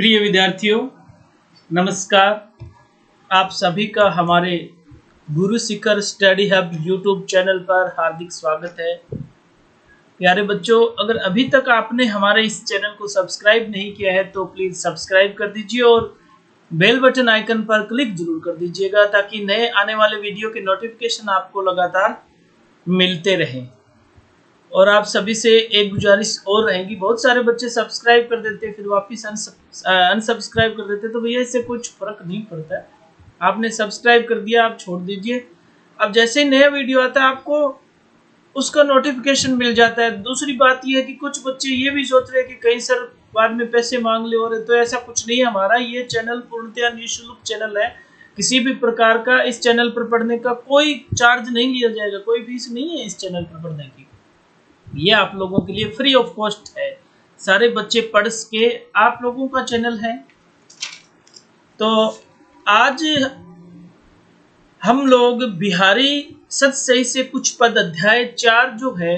प्रिय विद्यार्थियों, नमस्कार। आप सभी का हमारे Guru Shikhar study hub YouTube channel पर हार्दिक स्वागत है। प्यारे बच्चों, अगर अभी तक आपने हमारे इस चैनल को सब्सक्राइब नहीं किया है तो प्लीज़ सब्सक्राइब कर दीजिए और बेल बटन आइकन पर क्लिक जरूर कर दीजिएगा ताकि नए आने वाले वीडियो के नोटिफिकेशन आपको लगातार मिलते रहें। और आप सभी से एक गुजारिश और रहेगी, बहुत सारे बच्चे सब्सक्राइब कर देते हैं फिर वापस अनसब्सक्राइब कर देते, तो भैया इससे कुछ फर्क नहीं पड़ता है। आपने सब्सक्राइब कर दिया, आप छोड़ दीजिए। अब जैसे ही नया वीडियो आता है आपको उसका नोटिफिकेशन मिल जाता है। दूसरी बात यह है कि कुछ बच्चे ये भी सोच रहे हैं कि कहीं सर बाद में पैसे मांग ले, और तो ऐसा कुछ नहीं है। हमारा ये चैनल पूर्णतया निःशुल्क चैनल है। किसी भी प्रकार का इस चैनल पर पढ़ने का कोई चार्ज नहीं लिया जाएगा, कोई फीस नहीं है इस चैनल पर पढ़ने की। ये आप लोगों के लिए फ्री ऑफ कॉस्ट है। सारे बच्चे पढ़ सके, आप लोगों का चैनल है। तो आज हम लोग बिहारी सत सही से कुछ पद अध्याय 4 जो है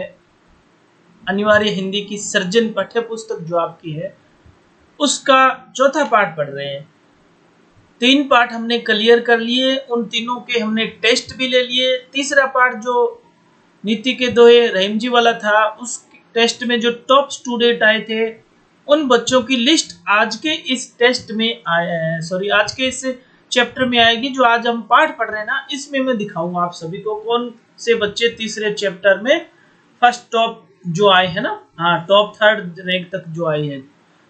अनिवार्य हिंदी की सर्जन पाठ्य पुस्तक जो आपकी है उसका चौथा पाठ पढ़ रहे हैं। 3 पाठ हमने क्लियर कर लिए, उन तीनों के हमने टेस्ट भी ले लिए। तीसरा पाठ जो नीति के दोहे रहीम जी वाला था, उस टेस्ट में जो टॉप स्टूडेंट आए थे उन बच्चों की लिस्ट आज के इस टेस्ट में आज के इस चैप्टर में आएगी। जो आज हम पाठ पढ़ रहे हैं ना, इसमें मैं दिखाऊंगा आप सभी को कौन से बच्चे तीसरे चैप्टर में फर्स्ट टॉप जो आए हैं ना, हाँ टॉप 3rd रैंक तक जो आए हैं।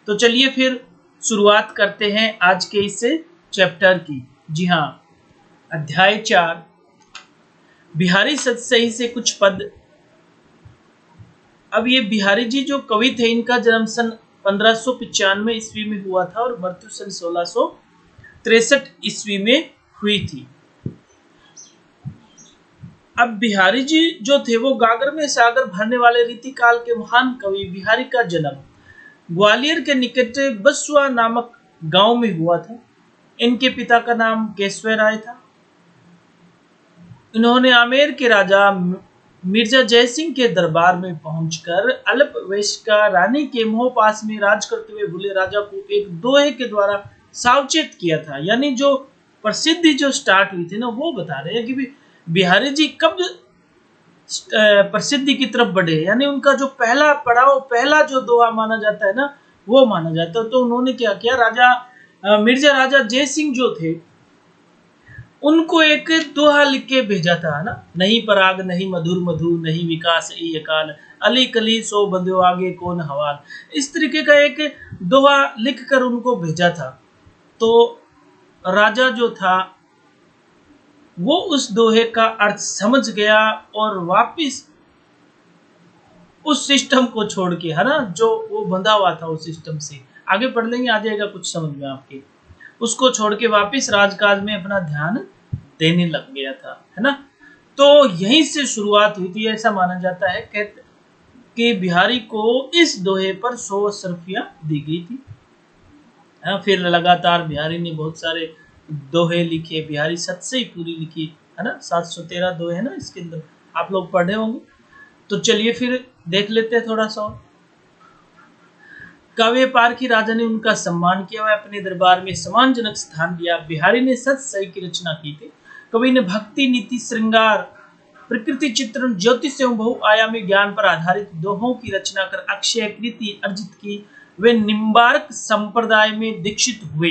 तो चलिए फिर शुरुआत करते हैं आज के इस चैप्टर की। जी हाँ, अध्याय 4 बिहारी सत सही से कुछ पद। अब ये बिहारी जी जो कवि थे, इनका जन्म सन 1595 ईस्वी में हुआ था और मृत्यु सन 1663 ईस्वी में हुई थी। अब बिहारी जी जो थे वो गागर में सागर भरने वाले रीतिकाल के महान कवि बिहारी का जन्म ग्वालियर के निकट बसुआ नामक गांव में हुआ था। इनके पिता का नाम केशव राय था। इन्होंने आमेर के राजा मिर्जा जयसिंह के दरबार में पहुंचकर अल्पवयस्का रानी के मोह पास में राज करते हुए भूले राजा को एक दोहे के द्वारा सावचेत किया था। यानी जो प्रसिद्धि जो स्टार्ट हुई थी ना, वो बता रहे हैं कि बिहारी जी कब प्रसिद्धि की तरफ बढ़े। यानी उनका जो पहला पड़ाव, पहला जो दोहा माना जाता है ना, वो माना जाता है। तो उन्होंने क्या किया, मिर्जा राजा जयसिंह जो थे उनको एक दोहा लिख के भेजा था ना, नहीं पराग नहीं मधुर मधु नहीं विकास ई अकाल अली कली सो बंदो आगे कौन हवाल। इस तरीके का एक दोहा लिख कर उनको भेजा था। तो राजा जो था वो उस दोहे का अर्थ समझ गया और वापिस उस सिस्टम को छोड़ के, है ना, जो वो बंधा हुआ था उस सिस्टम से, आगे पढ़ लेंगे आ जाएगा कुछ समझ में आपके, उसको छोड़ के वापिस राजकाज में अपना ध्यान देने लग गया था, है ना। तो यहीं से शुरुआत हुई थी। ऐसा माना जाता है कि बिहारी को इस दोहे पर 100 अशरफियां दी गई थी। फिर लगातार बिहारी ने बहुत सारे दोहे लिखे। बिहारी सत से ही पूरी लिखी, है ना, 713 दोहे है ना इसके अंदर, आप लोग पढ़े होंगे। तो चलिए फिर देख लेते हैं थोड़ा सा और। काव्य पारखी राजा ने उनका सम्मान किया, वह अपने दरबार में सम्मानजनक स्थान दिया। बिहारी ने सत सही की रचना की थी। कवि ने भक्ति, नीति, श्रृंगार, प्रकृति चित्रण, ज्योतिष एवं बहुआयामी ज्ञान पर आधारित दोहों की रचना कर अक्षय कृति अर्जित की। वे निम्बार्क संप्रदाय में दीक्षित हुए,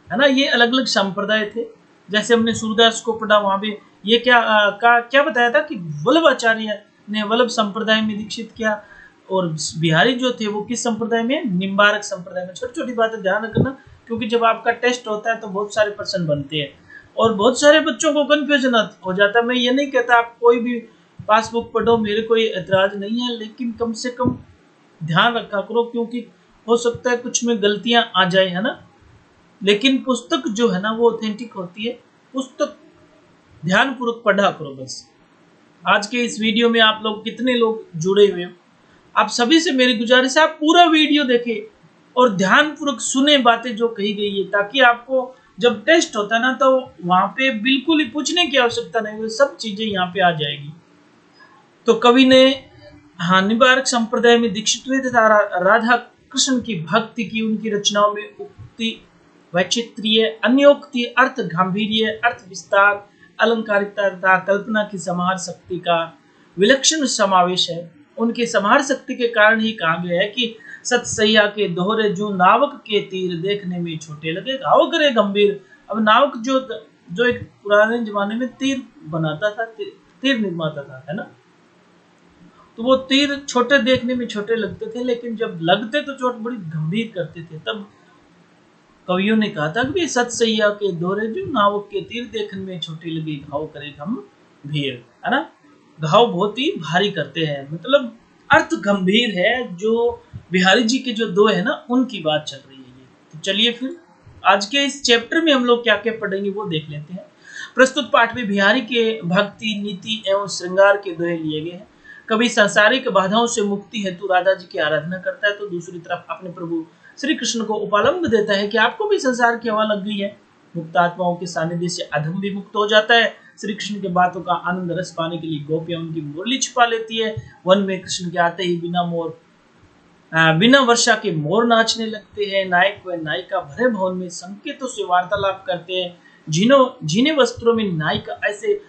है ना। ये अलग अलग संप्रदाय थे। जैसे हमने सूरदास को पढ़ा, वहां पे ये क्या बताया था कि वल्लभाचार्य ने वल्लभ संप्रदाय में दीक्षित किया, और बिहारी जो थे वो किस संप्रदाय में, निम्बार्क संप्रदाय में। छोटी छोटी बातें ध्यान रखना, क्योंकि जब आपका टेस्ट होता है तो बहुत सारे प्रश्न बनते हैं और बहुत सारे बच्चों को कंफ्यूजन हो जाता है। मैं ये नहीं कहता आप कोई भी पासबुक पढ़ो, मेरे कोई एतराज नहीं है, लेकिन कम से कम ध्यान रखा करो, क्योंकि हो सकता है कुछ में गलतियां आ जाए, है ना। लेकिन पुस्तक जो है ना वो ऑथेंटिक होती है। पुस्तक ध्यानपूर्वक पढ़ा करो बस। आज के इस वीडियो में आप लोग कितने लोग जुड़े हुए हो, आप सभी से मेरी गुजारिश है आप पूरा वीडियो देखें और ध्यानपूर्वक सुने बातें जो कही गई है, ताकि आपको जब टेस्ट होता है ना तो वहां पे बिल्कुल ही पूछने की आवश्यकता नहीं, सब चीजें यहाँ पे आ जाएगी। तो कवि ने निम्बार्क संप्रदाय में दीक्षित हुए तथा राधा कृष्ण की भक्ति की। उनकी रचनाओं में उक्ति, वैचित्र्य, अन्योक्ति, अर्थ गांभीर्य, अर्थ विस्तार, अलंकारिकता तथा कल्पना की समाहार शक्ति का विलक्षण समावेश है। उनकी समाहार शक्ति के कारण ही कहा गया है कि सतसैया के दोहरे जो नावक के तीर देखने में छोटे लगे, घाव करे गंभीर। अब नावक जो एक पुराने जमाने में तीर बनाता था, तीर निर्माता था, है ना, तो वो तीर छोटे देखने में छोटे लगते थे, लेकिन जब लगते तो चोट बड़ी गंभीर करते थे। तब कवियों ने कहा था कि सतसैया के दोहरे जो नावक के तीर देखने में छोटे लगे, घाव करे गंभीर, है ना, घाव बहुत ही भारी करते हैं, मतलब अर्थ गंभीर है। जो बिहारी जी के जो दो है ना, उनकी बात चल रही है ये। तो चलिए फिर आज के इस चैप्टर में हम लोग क्या क्या पढ़ेंगे वो देख लेते हैं। प्रस्तुत पाठ में बिहारी के भक्ति, नीति एवं श्रृंगार के दोहे लिए गए हैं। कभी सांसारिक बाधाओं से मुक्ति हेतु राधा जी की आराधना करता है, तो दूसरी तरफ अपने प्रभु श्री कृष्ण को उपालंब देता है कि आपको भी संसार की हवा लग गई है। मुक्त आत्माओं के सानिध्य से अधम भी मुक्त हो जाता है। श्री कृष्ण के बातों का आनंद रस पाने के लिए गोपियां उनकी मुरली छिपा लेती है। वन में कृष्ण के आते ही बिना वर्षा के मोर नाचने लगते हैं। नायक व नायिका भरे भवन में संकेतों से वार्तालाप करते हैं। झीने वस्त्रों में नायिका ऐसे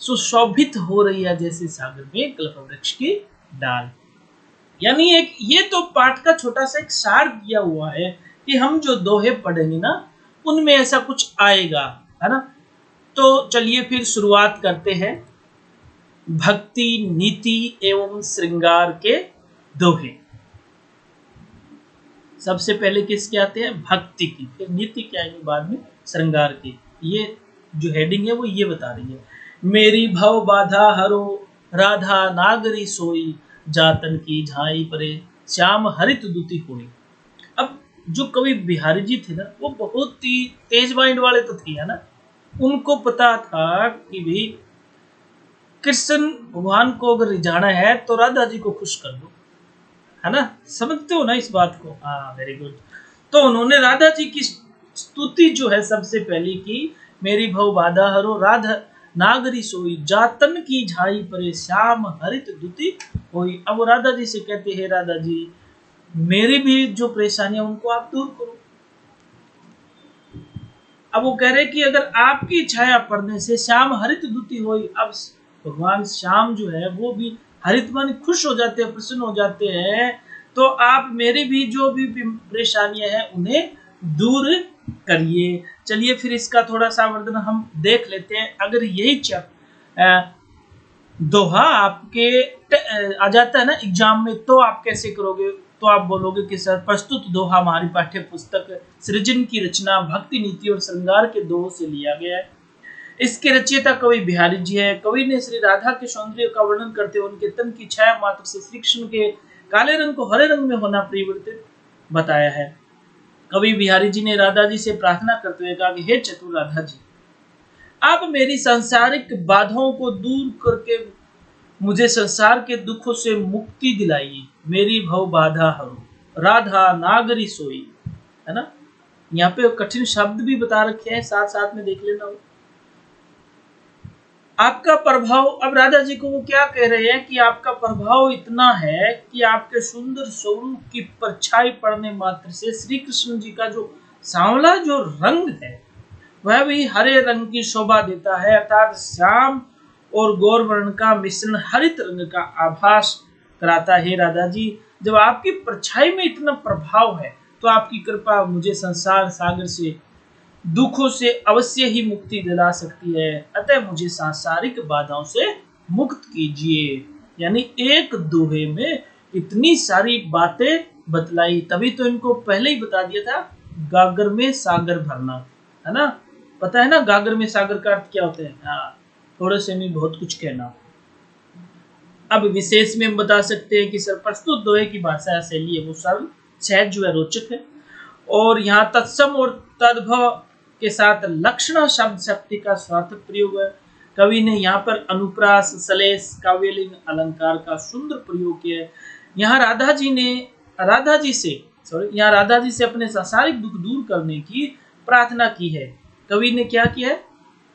सुशोभित हो रही है जैसे सागर में कल्प वृक्ष की डाल। यानी एक ये तो पाठ का छोटा सा एक सार दिया हुआ है कि हम जो दोहे पढ़ेंगे ना, उनमें ऐसा कुछ आएगा, है ना। तो चलिए फिर शुरुआत करते हैं भक्ति, नीति एवं श्रृंगार के दोहे। सबसे पहले किसके आते हैं? भक्ति की, फिर नीति के आएंगे, बाद में श्रृंगार की। ये जो हेडिंग है वो ये बता रही है, मेरी भव बाधा हरो राधा नागरी सोई, जातन की झाई परे श्याम हरित दुति होई। अब जो कवि बिहारी जी थे ना, वो बहुत ही तेज माइंड वाले तो थे, है ना। उनको पता था कि भाई कृष्ण भगवान को अगर रिझाना है तो राधा जी को खुश कर दो, है ना। समझते हो ना इस बात को? हाँ, वेरी गुड। तो उन्होंने राधा जी की स्तुति जो है सबसे पहली की, मेरी भव बाधा हरो राधा नागरी सोई, जातन की झाई परे श्याम हरित दुति होई। अब वो राधा जी से कहते हैं, राधा जी मेरी भी जो परेशानियां उनको आप दूर करो। अब वो कह रहे कि अगर आपकी छाया पड़ने से श्याम हरित दुति होई, अब भगवान श्याम जो है वो भी हरित मन खुश हो जाते हैं, प्रसन्न हो जाते हैं, तो आप मेरी भी जो भी परेशानियां हैं उन्हें दूर करिए। चलिए फिर इसका थोड़ा सा वर्णन हम देख लेते हैं। अगर यही दोहा आपके आ जाता है ना एग्जाम में, तो आप कैसे करोगे? तो आप बोलोगे कि सर प्रस्तुत दोहा हमारी पाठ्य पुस्तक सृजन की रचना भक्ति, नीति और श्रृंगार के दोहों से लिया गया है। इसके रचयिता कवि बिहारी जी है। कवि ने श्री राधा के सौंदर्य का वर्णन करते हुए उनके तन की छाया मात्र से श्री कृष्ण के काले रंग को हरे रंग में होना परिवर्तित बताया है। कवि बिहारी जी ने राधा जी से प्रार्थना करते हुए कहा कि हे चतुर राधा जी, आप मेरी सांसारिक बाधाओं को दूर करके मुझे संसार के दुखों से मुक्ति दिलाइए। मेरी भव बाधा हरो राधा नागरी सोई, है ना। यहाँ पे कठिन शब्द भी बता रखे हैं, साथ साथ में देख लेना। आपका प्रभाव, अब राधा जी को वो क्या कह रहे हैं कि आपका प्रभाव इतना है कि आपके सुंदर स्वरूप की परछाई पड़ने मात्र से श्री कृष्ण जी का जो सांवला जो रंग है वह भी हरे रंग की शोभा देता है, अर्थात श्याम और गौर वर्ण का मिश्रण हरित रंग का आभास कराता है। राधा जी, जब आपकी परछाई में इतना प्रभाव है तो आपकी कृपा मुझे संसार सागर से दुखों से अवश्य ही मुक्ति दिला सकती है, अतः मुझे सांसारिक बाधाओं से मुक्त कीजिए। यानी एक दोहे में इतनी सारी बातें बतलाई, तभी तो इनको पहले ही बता दिया था गागर में सागर भरना, है ना। पता है ना गागर में सागर का अर्थ क्या होता है? हाँ, थोड़े से में बहुत कुछ कहना। अब विशेष में हम बता सकते हैं कि सर प्रस्तुत दोहे की भाषा शैली है वो सरल, सहज जो है रोचक है, और यहाँ तत्सम और तद्भव के साथ लक्षणा शब्द शक्ति का सार्थक प्रयोग है। कवि ने यहाँ पर अनुप्रास, सलेस, काव्यलिंग, अलंकार का सुंदर प्रयोग किया है। यहाँ राधा जी से अपने सांसारिक दुख दूर करने की प्रार्थना की है। कवि ने क्या किया है?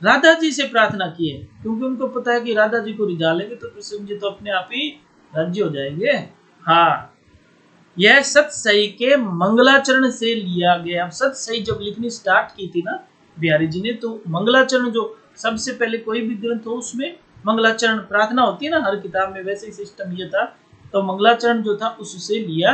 राधा जी से प्रार्थना की है, क्योंकि उनको पता है कि राधा जी को रिझा लेंगे तो कृष्ण जी तो अपने आप ही राज्य हो जाएंगे। हाँ, यह सत सही के मंगलाचरण से लिया गया। अब सत सही जब लिखनी स्टार्ट की थी ना बिहारी जी ने, तो मंगलाचरण जो सबसे पहले कोई भी ग्रंथ हो उसमें मंगलाचरण प्रार्थना होती है ना हर किताब में, वैसे ही सिस्टम ये था। तो मंगलाचरण जो था उससे लिया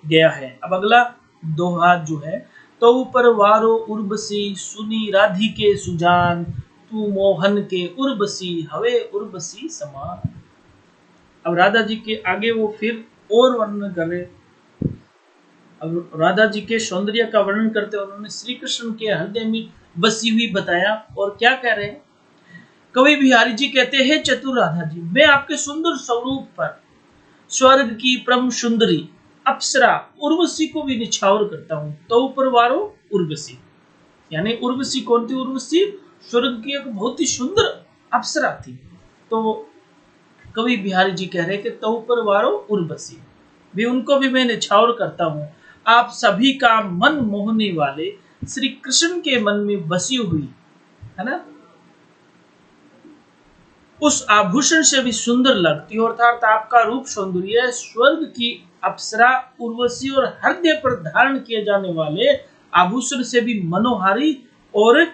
गया है। अब अगला दोहा जो है, तो ऊपर वारो उर्वशी सुनी राधिके सुजान, तू मोहन के उर्वशी हवे उर्वशी समान। अब राधा जी के आगे वो फिर और वर्णन कर रहे। अब राधा जी के सौंदर्य का वर्णन करते उन्होंने श्री कृष्ण के हृदय में बसी हुई बताया। और क्या कह रहे हैं कवि बिहारी जी, कहते हैं चतुर राधा जी, मैं आपके सुंदर स्वरूप पर स्वर्ग की परम सुंदरी अप्सरा उर्वशी को भी निछावर करता हूं। तो ऊपर वारो उर्वशी, यानी उर्वशी कौन थी? उर्वशी स्वर्ग की एक बहुत ही सुंदर अप्सरा थी। तो कवि बिहारी जी कह रहे हैं कि तो ऊपर वारो उर्वशी भी, उनको भी मैं निछावर करता हूं। आप सभी का मन मोहने वाले श्री कृष्ण के मन में बसी हुई है ना, उस आभूषण से भी सुंदर लगती हो, अर्थात आपका रूप सौंदर्य स्वर्ग की अप्सरा उर्वशी और हृदय पर धारण किए जाने वाले आभूषण से भी मनोहारी और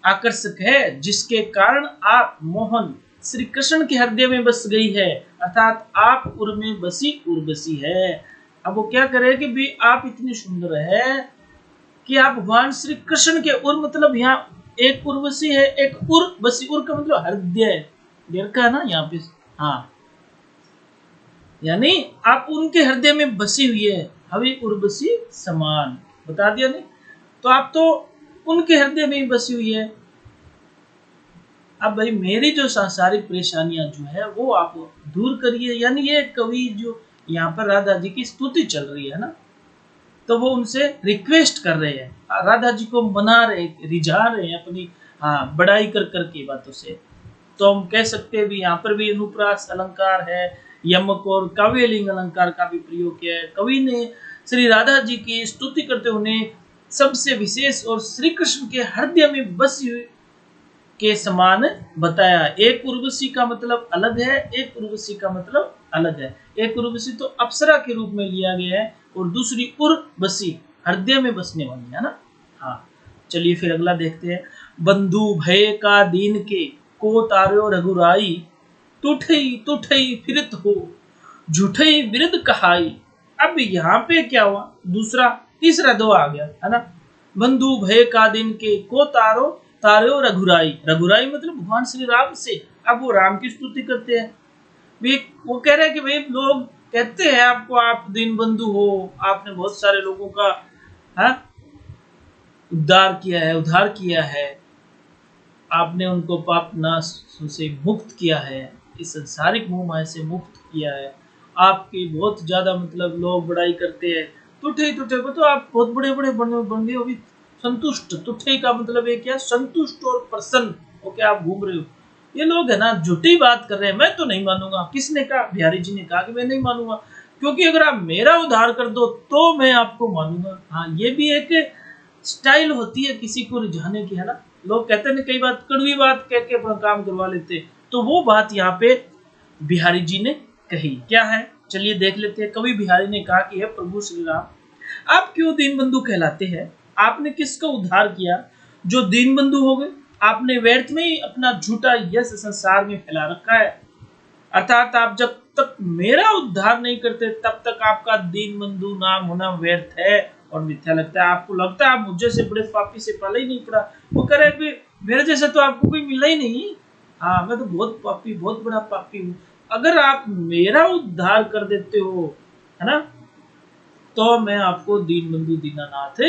आकर्षक है, जिसके कारण आप मोहन श्री कृष्ण के हृदय में बस गई है, अर्थात आप उर में बसी उर्वशी है। अब वो क्या करे कि भी आप इतनी सुंदर है कि आप भगवान श्री कृष्ण के उर, मतलब यहाँ एक उर्वशी है, एक उर बसी, उर का मतलब हृदय का है ना यहाँ पे। हाँ, यानी आप उनके हृदय में बसी हुई है, हवी उर्वशी समान, बता दिया नहीं। तो आप तो उनके हृदय में ही बसी हुई है। अब भाई मेरी जो सांसारिक परेशानियां जो है वो आप दूर करिए। यानी ये कवि जो यहाँ पर राधा जी की स्तुति चल रही है ना, तो वो उनसे रिक्वेस्ट कर रहे हैं, राधा जी को मना रहे, रिझा रहे हैं अपनी बड़ाई कर करके बातों से। तो हम कह सकते हैं भी यहाँ पर भी अनुप्रास अलंकार है, यमक और काव्यलिंग अलंकार का भी प्रयोग किया है। कवि ने श्री राधा जी की स्तुति करते उन्हें सबसे विशेष और श्री कृष्ण के हृदय में बसी हुई के समान बताया। एक उर्वशी का मतलब अलग है, एक उर्वशी का मतलब अलग है। एक उर्वशी तो अप्सरा के रूप में लिया गया है और दूसरी उर्वशी हृदय में बसने वाली है ना। हाँ, चलिए फिर अगला देखते हैं। बंधु भय का दीन के को तार्यो रघुराई, तुठई तुठई फिरत हो झूठई बिरद कहाई। अब यहाँ पे क्या हुआ, दूसरा तीसरा दो आ गया है ना। बंधु भय का दिन के को तारो तार्यो रघुराई, रघुराई मतलब भगवान श्री राम से। अब वो राम की स्तुति करते हैं। वो कह रहे हैं कि भाई लोग कहते हैं आपको, आप दीन बंधु हो, आपने बहुत सारे लोगों का उद्धार किया है, आपने उनको पाप नाश से मुक्त किया है, इस संसारिक मोह माया से मुक्त किया है। आपकी बहुत ज्यादा मतलब लोग बड़ाई करते हैं, तुठे तुठे को तो आप बहुत बड़े बड़े बन गए अभी, संतुष्ट। तुठे का मतलब है क्या, संतुष्ट और प्रसन्न होके आप घूम रहे हो। ये लोग है ना झूठी बात कर रहे हैं, मैं तो नहीं मानूंगा। किसने कहा? बिहारी जी ने कहा कि मैं नहीं मानूंगा, क्योंकि अगर आप मेरा उद्धार कर दो तो मैं आपको मानूंगा। हाँ, ये भी एक स्टाइल होती है किसी को रिझाने की, है ना। लोग कहते हैं कई बात कड़वी बात कह के अपना काम करवा लेते, तो वो बात यहाँ पे बिहारी जी ने कही क्या है, चलिए देख लेते हैं। कवि बिहारी ने कहा कि हे प्रभु श्री राम, आप क्यों दीन बंधु कहलाते हैं? आपने किसका उद्धार किया जो दीन बंधु हो गए? आपने व्यर्थ में ही अपना झूठा यश संसार में फैला रखा है, अर्थात आप जब तक मेरा उद्धार नहीं करते तब तक आपका दीन बंधु नाम होना व्यर्थ है और मिथ्या लगता है। आपको लगता है आप मुझे से बड़े पापी से पाला ही नहीं पड़ा। वो कह रहे कि मेरे जैसा तो आपको कोई मिला ही नहीं। हाँ, मैं तो बहुत पापी, बहुत बड़ा पापी हूँ। अगर आप मेरा उद्धार कर देते हो, है ना, तो मैं आपको दीन बंधु दीनानाथ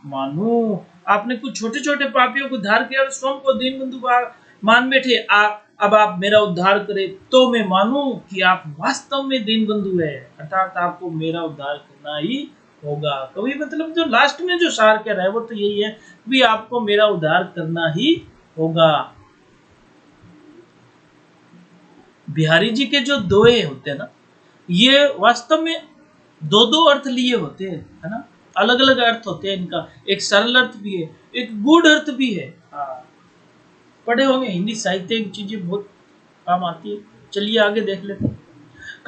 मानू। आपने कुछ छोटे छोटे पापियों को उद्धार किया और स्वयं को दीन बंधु मान बैठे। अब आप मेरा उद्धार करें तो मैं मानूं कि आप वास्तव में दीन बंधु है, अर्थात आपको मेरा उद्धार करना ही होगा। कभी मतलब जो लास्ट में जो सार कह रहा है वो तो यही है भी आपको मेरा उद्धार करना ही होगा। बिहारी जी के जो दोहे होते हैं ना, ये वास्तव में दो दो अर्थ लिए होते हैं, है ना। अलग अलग अर्थ होते हैं इनका, एक सरल अर्थ भी है, एक गूढ़ अर्थ भी है। हाँ, पढ़े होंगे, हिंदी साहित्य की चीजें बहुत काम आती है। चलिए आगे देख लेते हैं।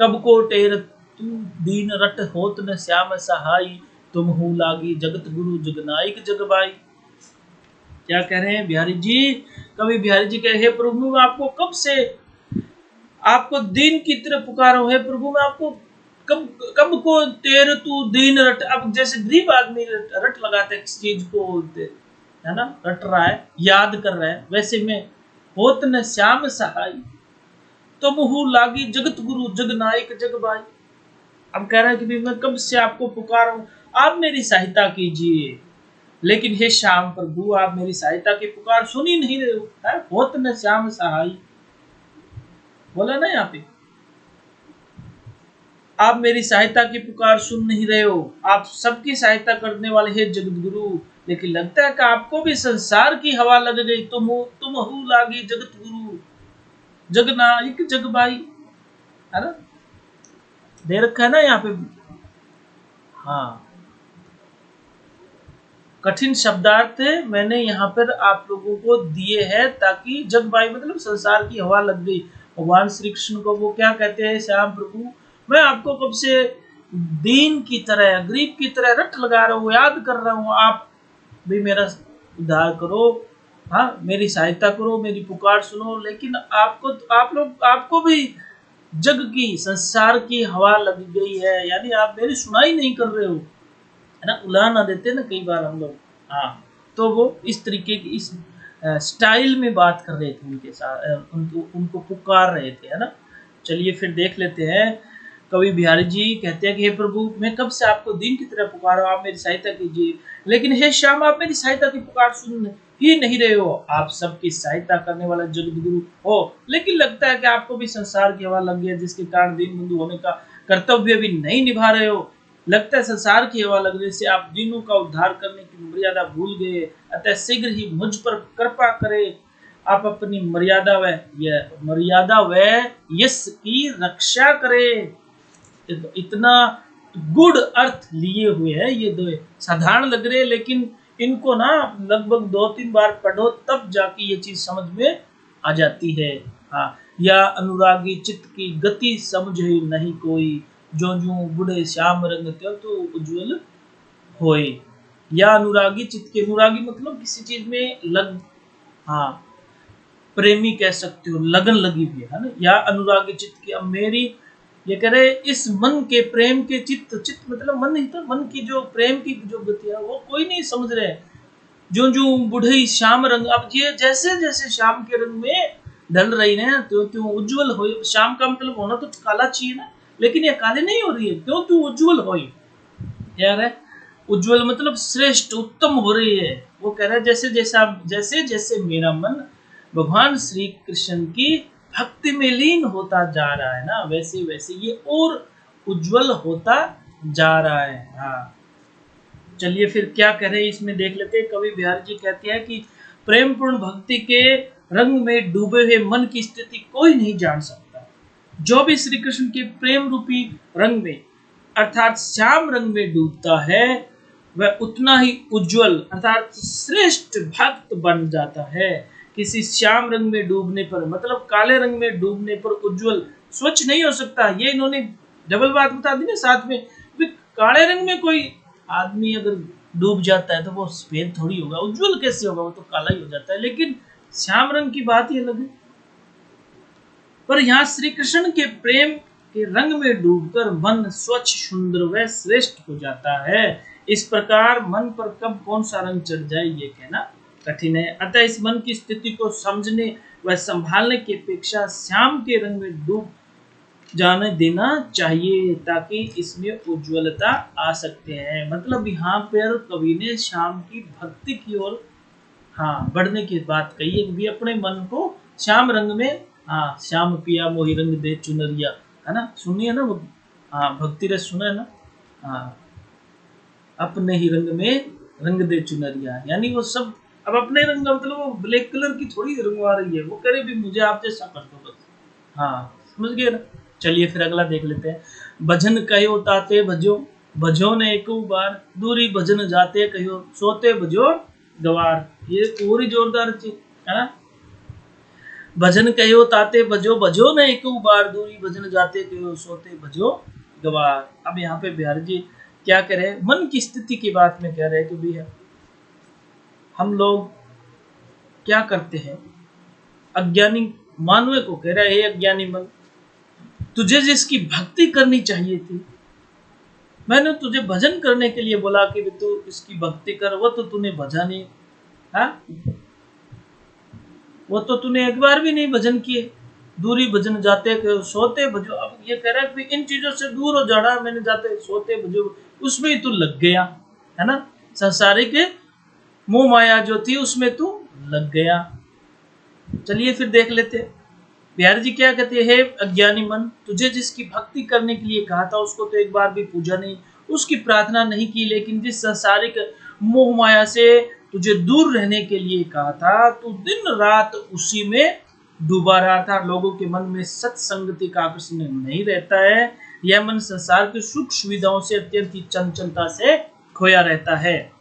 कब को टेर तू दीन रट होत न श्याम सहाई, तुम हूँ लागी जगत गुरु जगनायक जगबाई। क्या कह रहे हैं बिहारी जी? कवि बिहारी जी कह रहे, हे प्रभु मैं आपको कब से आपको दीन की तरह पुकारो, है प्रभु मैं आपको कब कब को तेर तू दीन रट। अब जैसे गरीब आदमी रट लगाते है किस चीज को बोलते है ना, रट रहा है, याद कर रहा है, वैसे में होत न श्याम सहाय, तुम हूँ लागी जगत गुरु जगनायक जगबाई। अब कह रहा है कि मैं कब से आपको पुकार हूं, आप मेरी सहायता कीजिए, लेकिन हे श्याम प्रभु आप मेरी सहायता की पुकार सुन ही नहीं रहे हो। है होत न श्याम सहाय, बोला ना यहाँ पे, आप मेरी सहायता की पुकार सुन नहीं रहे हो, आप सबकी सहायता करने वाले हैं जगत गुरु, लेकिन लगता है कि आपको भी संसार की हवा लग गई, तुम हूँ लागी जगत गुरु जगनायक जगबाई, है ना, दे रखा है ना यहाँ पे। हाँ, कठिन शब्दार्थ मैंने यहाँ पर आप लोगों को दिए हैं ताकि जगबाई मतलब संसार की हवा लग गई। भगवान श्री कृष्ण को वो क्या कहते हैं, श्याम प्रभु मैं आपको कब से दीन की तरह गरीब की तरह रट लगा रहा हूँ, याद कर रहा हूँ, आप भी मेरा उद्धार करो, हाँ मेरी सहायता करो, मेरी पुकार सुनो, लेकिन आपको भी जग की संसार की हवा लग गई है, यानी आप मेरी सुनाई नहीं कर रहे हो, है ना, उलाहना देते ना कई बार हम लोग। हाँ, तो वो इस तरीके की इस स्टाइल में बात कर रहे थे उनके साथ, उनको पुकार रहे थे, है ना। चलिए फिर देख लेते हैं। कवि बिहारी जी कहते हैं कि हे प्रभु मैं कब से आपको दिन की तरह पुकार रहा हूं, आप मेरी सहायता कीजिए, लेकिन हे श्याम आप मेरी सहायता की पुकार सुन ही नहीं रहे हो, आप सबकी सहायता करने वाला जगत गुरु हो, लेकिन लगता है कि आपको भी संसार की हवा लग गई, जिसके कारण दीन बंधु होने का कर्तव्य भी नहीं निभा रहे हो। लगता है संसार की हवा लगने से आप दीनों का उद्धार करने की मर्यादा भूल गए, अतः शीघ्र ही मुझ पर कृपा करे, आप अपनी मर्यादा व यश की रक्षा करे। इतना गुड अर्थ लिए हुए हैं ये दो, साधारण लग रहे हैं लेकिन इनको ना लगभग 2-3 बार पढ़ो तब जाके ये चीज समझ में आ जाती है। हाँ, या अनुरागी चित्त की गति समझे नहीं कोई, जो जो बुढ़े श्याम रंग त्यों तो उज्जवल होए। या अनुरागी चित्त के, अनुरागी मतलब किसी चीज में लग, हाँ प्रेमी कह सकते हो, लगन लगी हुई है ना। या अनुरागी चित्त की, अब मेरी ये कह रहे इस मन के प्रेम के चित्त मतलब मन नहीं था, मन की जो प्रेम की जो गति है वो कोई नहीं समझ रहे, जो जो बुढ़ई श्याम रंग, अब ये जैसे जैसे श्याम के रंग में ढल रही है त्यों उज्जवल हो। श्याम का मतलब होना तो काला चाहिए ना, लेकिन ये काले नहीं हो रही है, क्यों तू उज्जवल हो यार है, उज्जवल मतलब श्रेष्ठ उत्तम हो रही है। वो कह रहा है जैसे जैसे मेरा मन भगवान श्री कृष्ण की भक्ति में लीन होता जा रहा है ना, वैसे वैसे ये और उज्जवल होता जा रहा है। हाँ, चलिए फिर क्या कह रहे हैं इसमें देख लेते हैं। कवि बिहारी जी कहते हैं कि प्रेम पूर्ण भक्ति के रंग में डूबे हुए मन की स्थिति कोई नहीं जान सकता, जो भी श्री कृष्ण के प्रेम रूपी रंग में अर्थात श्याम रंग में डूबता है वह उतना ही उज्जवल अर्थात श्रेष्ठ भक्त बन जाता है। किसी श्याम रंग में डूबने पर मतलब काले रंग में डूबने पर उज्जवल स्वच्छ नहीं हो सकता, ये इन्होंने डबल बात बता दी ना साथ में। काले रंग में कोई आदमी अगर डूब जाता है तो वो सफेद थोड़ी होगा, उज्जवल कैसे होगा, वो तो काला ही हो जाता है, लेकिन श्याम रंग की बात ही अलग है। पर यहाँ श्री कृष्ण के प्रेम के रंग में डूबकर मन स्वच्छ सुंदर व श्रेष्ठ हो जाता है। इस प्रकार मन पर कब कौन सा रंग चढ़ जाए ये कहना कठिन है, अतः इस मन की स्थिति को समझने व संभालने की अपेक्षा श्याम के रंग में डूब जाने देना चाहिए, ताकि इसमें उज्ज्वलता आ सकते हैं। मतलब यहाँ पर कवि ने श्याम की भक्ति की ओर हाँ बढ़ने की बात कही है, भी अपने मन को श्याम रंग में, हाँ श्याम पिया मोहि रंग दे चुनरिया, है ना, सुनिए ना वो, हाँ भक्ति रस सुना है ना, हाँ अपने ही रंग में रंग दे चुनरिया, यानी वो सब अब अपने रंग मतलब वो ब्लैक कलर की थोड़ी रंगवा रही है, वो करे भी मुझे आप जैसा कर दो बस, हाँ समझ गए ना। चलिए फिर अगला देख लेते हैं। भजन कहो ताते भजो, भजो ने एक बार, दूरी भजन जाते कहो, सोते भजो गवार, ये पूरी जोरदार चीज है ना। भजन कहो ताते भजो, भजो ने एक बार, दूरी भजन जाते कहो, सोते भजो गवाह। अब यहाँ पे बिहारी जी क्या कह रहे हैं, मन की स्थिति की बात में कह रहे हैं कि भैया हम लोग क्या करते हैं, अज्ञानी मानव को कह रहा है, हे अज्ञानी मन, तुझे जिसकी भक्ति करनी चाहिए थी, मैंने तुझे भजन करने के लिए बोला कि तू इसकी भक्ति कर, वो तो तूने भजा नहीं। हाँ, वो तो तूने एक बार भी नहीं भजन किए। दूरी भजन जाते के सोते भजो। अब ये कह रहा है कि इन चीजों से दूर हो जाना, मैंने जाते सोते भजो, उसमें ही तू लग गया, है ना। संसारिक मोह माया जो थी उसमें तू लग गया। चलिए फिर देख लेते हैं बिहारी जी क्या कहते हैं, अज्ञानी मन, तुझे जिसकी भक्ति करने के लिए कहा था उसको तो एक बार भी पूजा नहीं, उसकी प्रार्थना नहीं की, लेकिन जिस संसारिक मोह माया से तुझे दूर रहने के लिए कहा था, तू दिन रात उसी में डूबा रहा था। लोगों के मन में सत्संगति का आकर्षण नहीं रहता है, यह मन संसार की सुख सुविधाओं से अत्यंत ही चंचलता से खोया रहता है।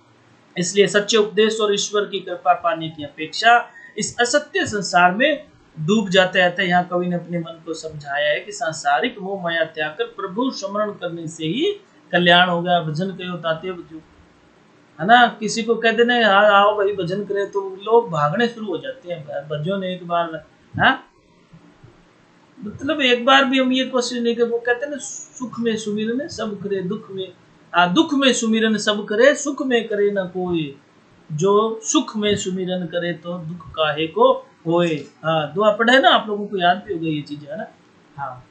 इसलिए सच्चे उपदेश और ईश्वर की कृपा पाने की अपेक्षा इस असत्य संसार में डूब जाते रहते हैं। यहाँ कवि ने अपने मन को समझाया है कि सांसारिक मोह माया त्याग कर प्रभु स्मरण करने से ही कल्याण हो गया। भजन करो ताते बजो, है ना। किसी को कह देना हाँ आओ भाई भजन करे, तो लोग भागने शुरू हो जाते हैं। भजो ने एक बार, हाँ मतलब एक बार भी हम ये कोशिश नहीं कर, वो कहते हैं ना, सुख में सुमिरन सब करे, दुख में सुमिरन सब करे, सुख में करे ना कोई, जो सुख में सुमिरन करे तो दुख काहे को होए। हाँ, दुआ पढ़े ना, आप लोगों को याद भी हो गई ये चीजें, है ना। हाँ,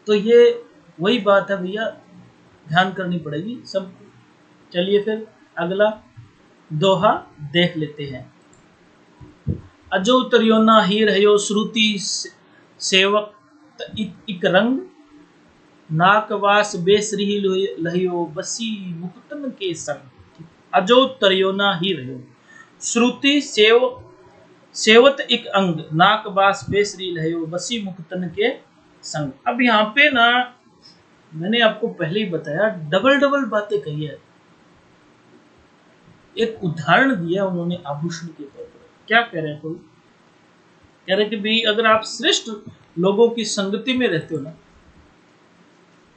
तो ये वही बात है भैया, ध्यान करनी पड़ेगी सबको। चलिए फिर अगला दोहा देख लेते हैं। अजो तरियो ना ही रहो श्रुति सेवक इक रंग, नाकवास बेसरी लहियो बसी मुक्तन के संग। अजो तरियो ना ही रहो श्रुति सेवत एक अंग, नाकवास बेसरी लहियो बसी मुक्तन के संग। अब यहाँ पे ना मैंने आपको पहले ही बताया, डबल डबल बातें कही है। एक उदाहरण दिया उन्होंने आभूषण के तौर पर। क्या कह रहे हैं कोई, कह रहे कि भाई अगर आप श्रेष्ठ लोगों की संगति में रहते हो ना,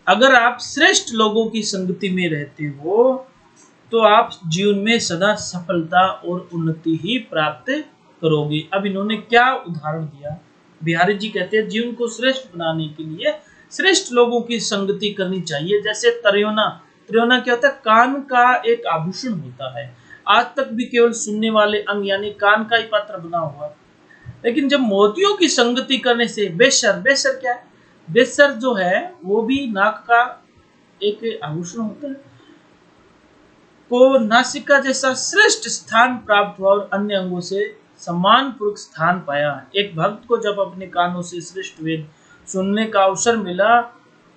अगर आप श्रेष्ठ लोगों की संगति में रहते हो तो आप जीवन में सदा सफलता और उन्नति ही प्राप्त करोगे। अब इन्होंने क्या उदाहरण दिया, बिहारी जी कहते हैं जीवन को श्रेष्ठ बनाने के लिए श्रेष्ठ लोगों की संगति करनी चाहिए। जैसे त्रियोना, त्रियोना क्या होता है, कान का एक आभूषण होता है। आज तक भी केवल सुनने वाले अंग यानी कान का ही पात्र बना हुआ, लेकिन जब मोतियों की संगति करने से बेसर, बेसर क्या है, बेसर जो है वो भी नाक का एक आभूषण होता है, को नासिका जैसा श्रेष्ठ स्थान प्राप्त हुआ और अन्य अंगों से समान पूर्वक स्थान पाया। एक भक्त को जब अपने कानों से श्रेष्ठ वेद सुनने का अवसर मिला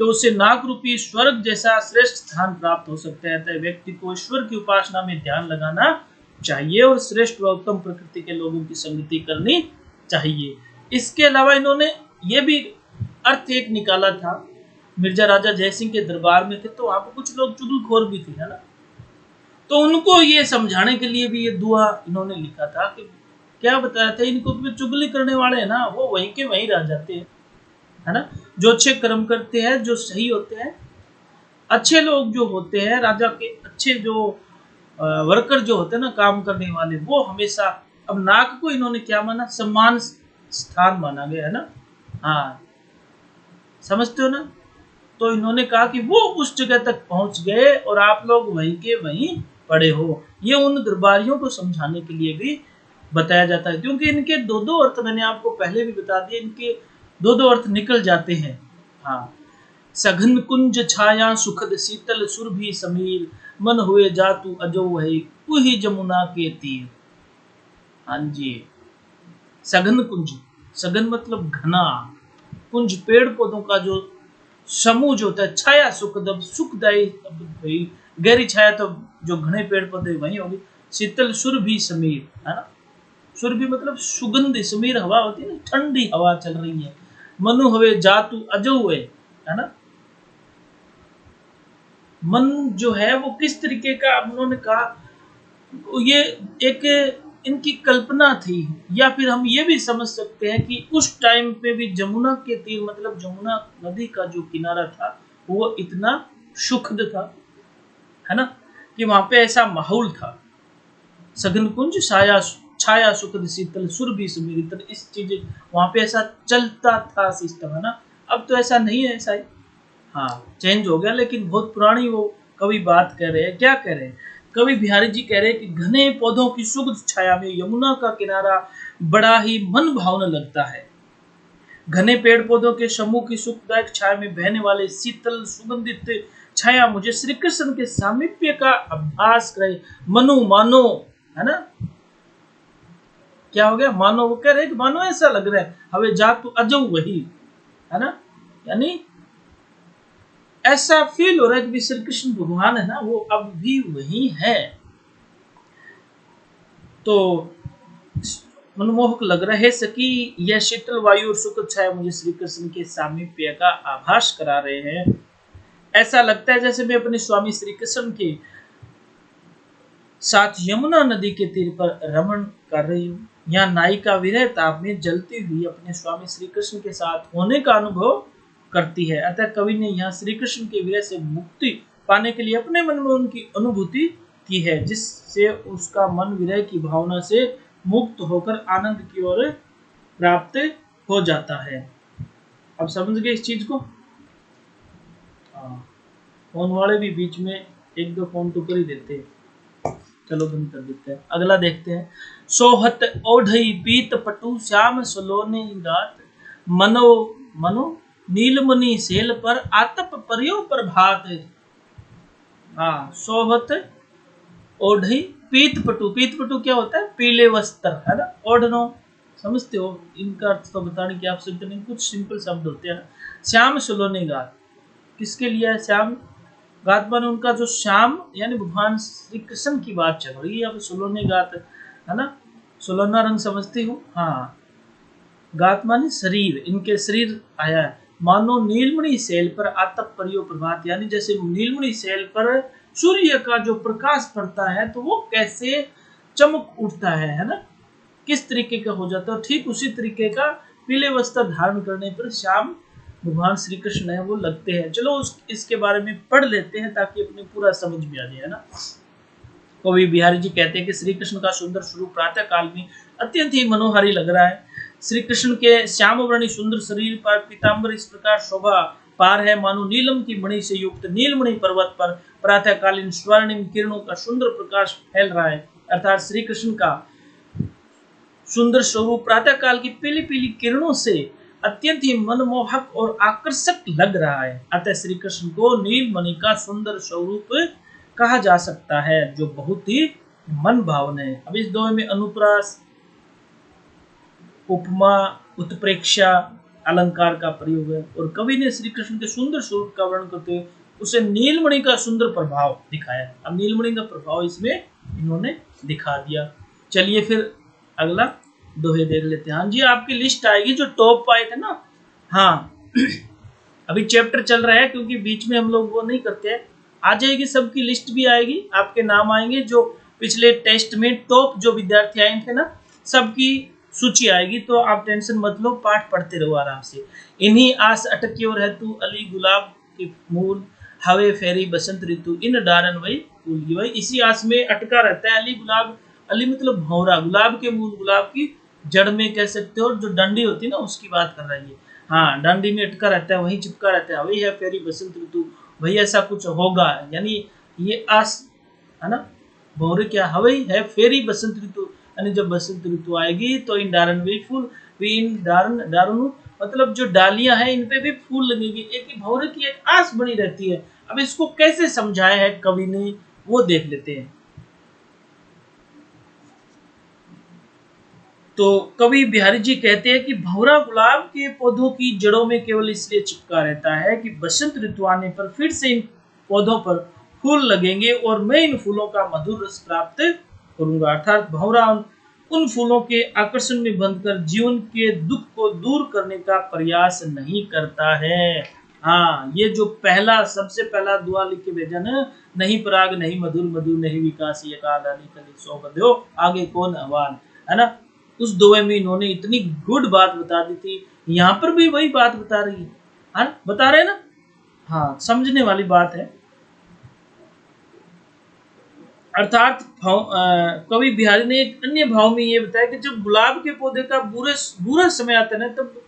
तो उसे नाक रूपी स्वर्ग जैसा श्रेष्ठ स्थान प्राप्त हो सकता है। अतः व्यक्ति को ईश्वर की उपासना में ध्यान लगाना चाहिए और श्रेष्ठ व उत्तम प्रकृति के लोगों की संगति करनी चाहिए। इसके अलावा इन्होंने ये भी अर्थ एक निकाला था, मिर्जा राजा जयसिंह के दरबार में थे तो वहां पर कुछ लोग चुगलखोर भी थे, है ना। तो उनको ये समझाने के लिए भी ये दुआ इन्होंने लिखा था कि क्या बताया था, इनको तो चुगली करने वाले हैं ना, वो वहीं के वहीं रह जाते हैं, है ना। जो अच्छे कर्म करते हैं, जो सही होते हैं, अच्छे लोग जो होते हैं, राजा के अच्छे जो वर्कर जो होते हैं ना, काम करने वाले, वो हमेशा, अब नाक को इन्होंने क्या माना, सम्मान स्थान माना गया, है ना। हाँ, समझते हो ना। तो इन्होंने कहा कि वो उस जगह तक पहुंच गए और आप लोग वहीं के वहीं पड़े हो। ये उन दरबारियों को समझाने के लिए भी बताया जाता है, क्योंकि इनके दो दो अर्थ मैंने आपको पहले भी बता दिए, इनके दो दो अर्थ निकल जाते हैं। हाँ, सघन कुंज छाया सुखद शीतल सुरभि समीर, मन हुए जातु अजो वही कुही जमुना के तीर। हाँ जी, सघन कुंज, सघन मतलब घना, कुंज पेड़ पौधों का जो समूह जो होता है, छाया सुखदायी भाई, गहरी छाया तो जो घने पेड़ पौधे वही होगी। शीतल सुरभि समीर, है ना, सुरभि मतलब सुगंधी, समीर हवा होती है ना, ठंडी हवा चल रही है। मनु हवे जातु अजो हुए, है ना। मन जो है वो किस तरीके का, उन्होंने कहा ये एक इनकी कल्पना थी, या फिर हम ये भी समझ सकते हैं कि उस टाइम पे भी जमुना के तीर मतलब जमुना नदी का जो किनारा था वो इतना सुखद था, है ना, कि वहां पे ऐसा माहौल था, सघन कुंज छाया छाया सुखद शीतल सुरभि सुमीरित, इस चीज वहां पे ऐसा चलता था सिस्टम, है ना। अब तो ऐसा नहीं है, ऐसा ही हाँ चेंज हो गया, लेकिन बहुत पुरानी वो कवि बात कह रहे हैं। क्या कह रहे हैं कवि बिहारी जी? कह रहे हैं कि घने पौधों की सुगध छाया में यमुना का किनारा बड़ा ही मन भावना लगता है। घने पेड़ पौधों के समूह की सुखदायक छाया में बहने वाले शीतल सुगंधित छाया मुझे श्री कृष्ण के सामीप्य का आभास करे, मनु मानो, है ना। क्या हो गया? मानो, वो कह रहे कि मानो ऐसा लग रहा है हवे जा तू अजो वही, है ना, यानी ऐसा फील हो रहा है कि श्री कृष्ण भगवान है ना, वो अब भी वही है। तो मनमोहक लग रहा है सकी, यह शीतल वायु और सुखद छाया मुझे श्री कृष्ण के सामीप्य का आभास करा रहे हैं। ऐसा लगता है जैसे मैं अपने स्वामी श्री कृष्ण के साथ यमुना नदी के तीर पर रमण कर रही हूँ। यहाँ नायिका विरह ताप में जलती हुई अपने स्वामी श्री कृष्ण के साथ होने का अनुभव करती है। अतः कवि ने यहाँ श्री कृष्ण के विरह से मुक्ति पाने के लिए अपने मन में उनकी अनुभूति की है, जिससे उसका मन विरह की भावना से मुक्त होकर आनंद की ओर प्राप्त हो जाता है। अब समझ गए इस चीज को? फोन वाले भी बीच में एक दो फोन तो कर ही देते हैं, चलो बंद कर देते हैं। अगला देखते हैं। सोहत ओढ़ई पीत पटु श्याम सलोने गात, मनो मनो नीलमणि सेल पर आतप परियो प्रभात। हाँ, सोहत ओढ़ई पीत पटु, पीत पटु क्या होता है? पीले वस्त्र, है ना, ओढ़नो, समझते हो? इनका अर्थ तो बताने की आवश्यकता नहीं, कुछ सिंपल शब्द होते हैं। श्याम सलोने गात, किसके लिए है श्याम? गात माने उनका जो श्याम यानी भगवान श्री कृष्ण की बात चल रही है। अब सलोने गात, है ना, सोलना रंग समझती हूँ। हाँ, गात माने शरीर, इनके शरीर आया है। मानो नीलमणि सेल पर आतप परियो प्रभात, यानी जैसे नीलमणि सेल पर सूर्य का जो प्रकाश पड़ता है तो वो कैसे चमक उठता है ना, किस तरीके का हो जाता है, ठीक उसी तरीके का पीले वस्त्र धारण करने पर श्याम भगवान श्री कृष्ण है वो लगते हैं। चलो इसके बारे में पढ़ लेते हैं ताकि अपने पूरा समझ में आ जाए, है ना। कवि बिहारी जी कहते हैं कि श्री कृष्ण का सुंदर स्वरूप प्रातः काल में अत्यंत ही मनोहारी लग रहा है। श्री कृष्ण के श्याम वर्णी सुंदर शरीर पर पीताम्बर इस प्रकार शोभा पार है, मानो नीलम की मणि से युक्त नीलमणि पर्वत पर प्रातःकालीन स्वर्णिम किरणों का सुंदर प्रकाश फैल रहा है। अर्थात श्री कृष्ण का सुंदर स्वरूप प्रातः काल की पीली पीली किरणों से अत्यंत ही मनमोहक और आकर्षक लग रहा है। अतः श्री कृष्ण को नीलमणि का सुंदर स्वरूप कहा जा सकता है, जो बहुत ही मन भावन है। अब इस दोहे में अनुप्रास, उपमा, उत्प्रेक्षा अलंकार का प्रयोग है और कवि ने श्री कृष्ण के सुंदर स्वरूप का वर्णन करते हुए उसे नीलमणि का सुंदर प्रभाव दिखाया। अब नीलमणि का प्रभाव इसमें इन्होंने दिखा दिया। चलिए फिर अगला दोहे देख लेते हैं। हाँ जी, आपकी लिस्ट आएगी जो टॉप आए थे ना। हाँ अभी चैप्टर चल रहा है क्योंकि बीच में हम लोग वो नहीं करते हैं। आ जाएगी, सबकी लिस्ट भी आएगी, आपके नाम आएंगे जो पिछले टेस्ट में टॉप जो विद्यार्थी आए थे ना, सबकी सूची आएगी। तो आप टेंशन मत लो, पाठ पढ़ते रहो आराम से। इन्हीं आस अटकी और है तू अली गुलाब के मूल, हवे फेरी बसंत ऋतु इन डारन वही फूल की। भाई इसी आस में अटका रहता है अली गुलाब। अली मतलब भौरा, गुलाब के मूल, गुलाब की जड़ में कह सकते हो, जो डंडी होती है ना उसकी बात कर रही है। हाँ, डंडी में अटका रहता है, वहीं चिपका रहता है, वही है फेरी बसंत ऋतु, वही ऐसा कुछ होगा। यानी ये आस है ना, भौरे क्या हवई है फेरी बसंत ऋतु, यानी जब बसंत ऋतु आएगी तो इन डारन भी फूल, इन डारन डारन मतलब जो डालियां हैं इन पे भी फूल लगेगी। एक भौरे की एक आस बनी रहती है। अब इसको कैसे समझाया है कवि ने वो देख लेते हैं। तो कवि बिहारी जी कहते हैं कि भौरा गुलाब के पौधों की जड़ों में केवल इसलिए चिपका रहता है कि बसंत ऋतु आने पर फिर से इन पौधों पर फूल लगेंगे और मैं इन फूलों का मधुर रस प्राप्त करूंगा। अर्थात भौरा उन फूलों के आकर्षण में बंधकर जीवन के दुख को दूर करने का प्रयास नहीं करता है। हाँ, ये जो पहला सबसे पहला दुआ लिख के भेजा ना, नहीं पराग नहीं मधुर मधुर नहीं विकास ये काला कली सौ बदो आगे कौन आह्वान, है ना। उस दुआ में इन्होंने इतनी गुड बात बता दी थी, यहाँ पर भी वही बात बता रही है, बता रहे ना। हाँ, समझने वाली बात है। अर्थात कवि बिहारी ने एक अन्य भाव में ये बताया कि जब गुलाब के पौधे का बुरा समय आता है ना, तब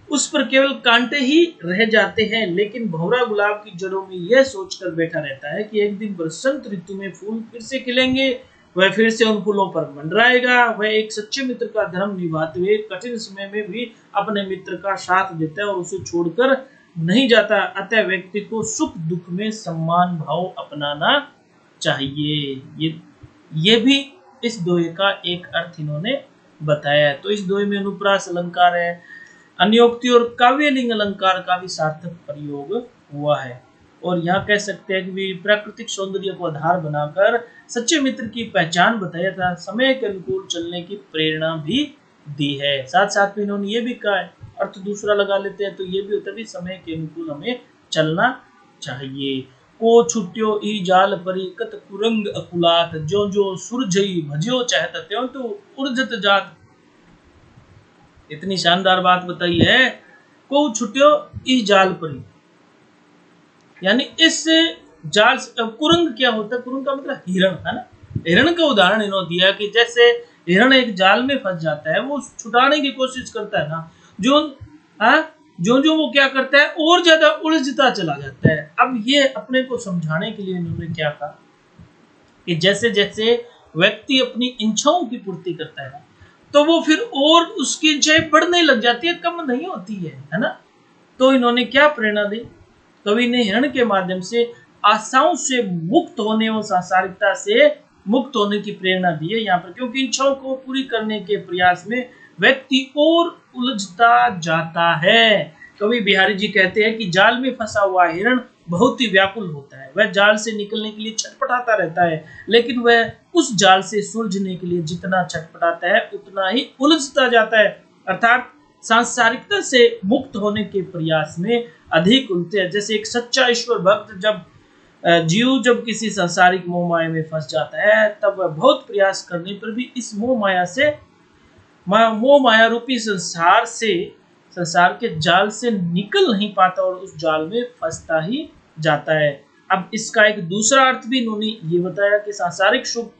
उस पर केवल कांटे ही रह जाते हैं, लेकिन भंवरा गुलाब की जड़ों में यह सोचकर बैठा रहता है कि एक दिन बसंत ऋतु में फूल फिर से खिलेंगे, वह फिर से उन फूलों पर मंडराएगा। वह एक सच्चे मित्र का धर्म निभाते हुए कठिन समय में भी अपने मित्र का साथ देता है और उसे छोड़कर नहीं जाता। अतः व्यक्ति को सुख दुख में सम्मान भाव अपनाना चाहिए। ये भी इस दोहे का एक अर्थ इन्होंने बताया है। तो इस दोहे में अनुप्रास अलंकार है, अन्योक्ति और काव्यलिंग अलंकार का भी सार्थक प्रयोग हुआ है। और यहाँ कह सकते हैं कि प्राकृतिक सौंदर्य को आधार बनाकर सच्चे मित्र की पहचान बताया था, समय के अनुकूल चलने की प्रेरणा भी दी है। साथ साथ में इन्होंने ये भी कहा है, अर्थ दूसरा लगा लेते हैं तो ये भी होता है समय के अनुकूल हमें चलना चाहिए। को छुट्यो ई जाल परी कत कुरंग अकुलात, जो जो सुरझई भजियो चाहत त्यों तो उर्जत जात। इतनी शानदार बात बताई है। को छुट्यो ई जाल परी, यानी इस जाल से, कुरंग क्या होता है? कुरंग का मतलब हिरण है ना। हिरण का उदाहरण इन्होंने दिया कि जैसे हिरण एक जाल में फंस जाता है, वो छुटाने की कोशिश करता है ना, जो जो जो वो क्या करता है और ज्यादा उलझता चला जाता है। अब ये अपने को समझाने के लिए इन्होंने क्या कहा कि जैसे जैसे व्यक्ति अपनी इच्छाओं की पूर्ति करता है तो वो फिर और उसकी इच्छाएं बढ़ने लग जाती है, कम नहीं होती है ना। तो इन्होंने क्या प्रेरणा दी? कवि ने हिरण के माध्यम से आशाओं से मुक्त होने और सांसारिकता से मुक्त होने की प्रेरणा दी है यहाँ पर, क्योंकि इच्छाओं को पूरी करने के प्रयास में व्यक्ति और उलझता जाता है। कवि बिहारी जी कहते हैं कि जाल में फंसा हुआ हिरण बहुत ही व्याकुल होता है, वह जाल से निकलने के लिए छटपटाता रहता है, लेकिन वह उस जाल से सुलझने के लिए जितना छटपटाता है उतना ही उलझता जाता है। अर्थात सांसारिकता से मुक्त होने के प्रयास में अधिक उलझते हैं। जैसे एक सच्चा ईश्वर भक्त जब किसी सांसारिक मोह माया में फंस जाता है, तब वह बहुत प्रयास करने पर भी इस मोह माया रूपी संसार के जाल से निकल नहीं पाता और उस जाल में फंसता ही जाता है। अब इसका एक दूसरा अर्थ भी इन्होंने ये बताया कि सांसारिक सुख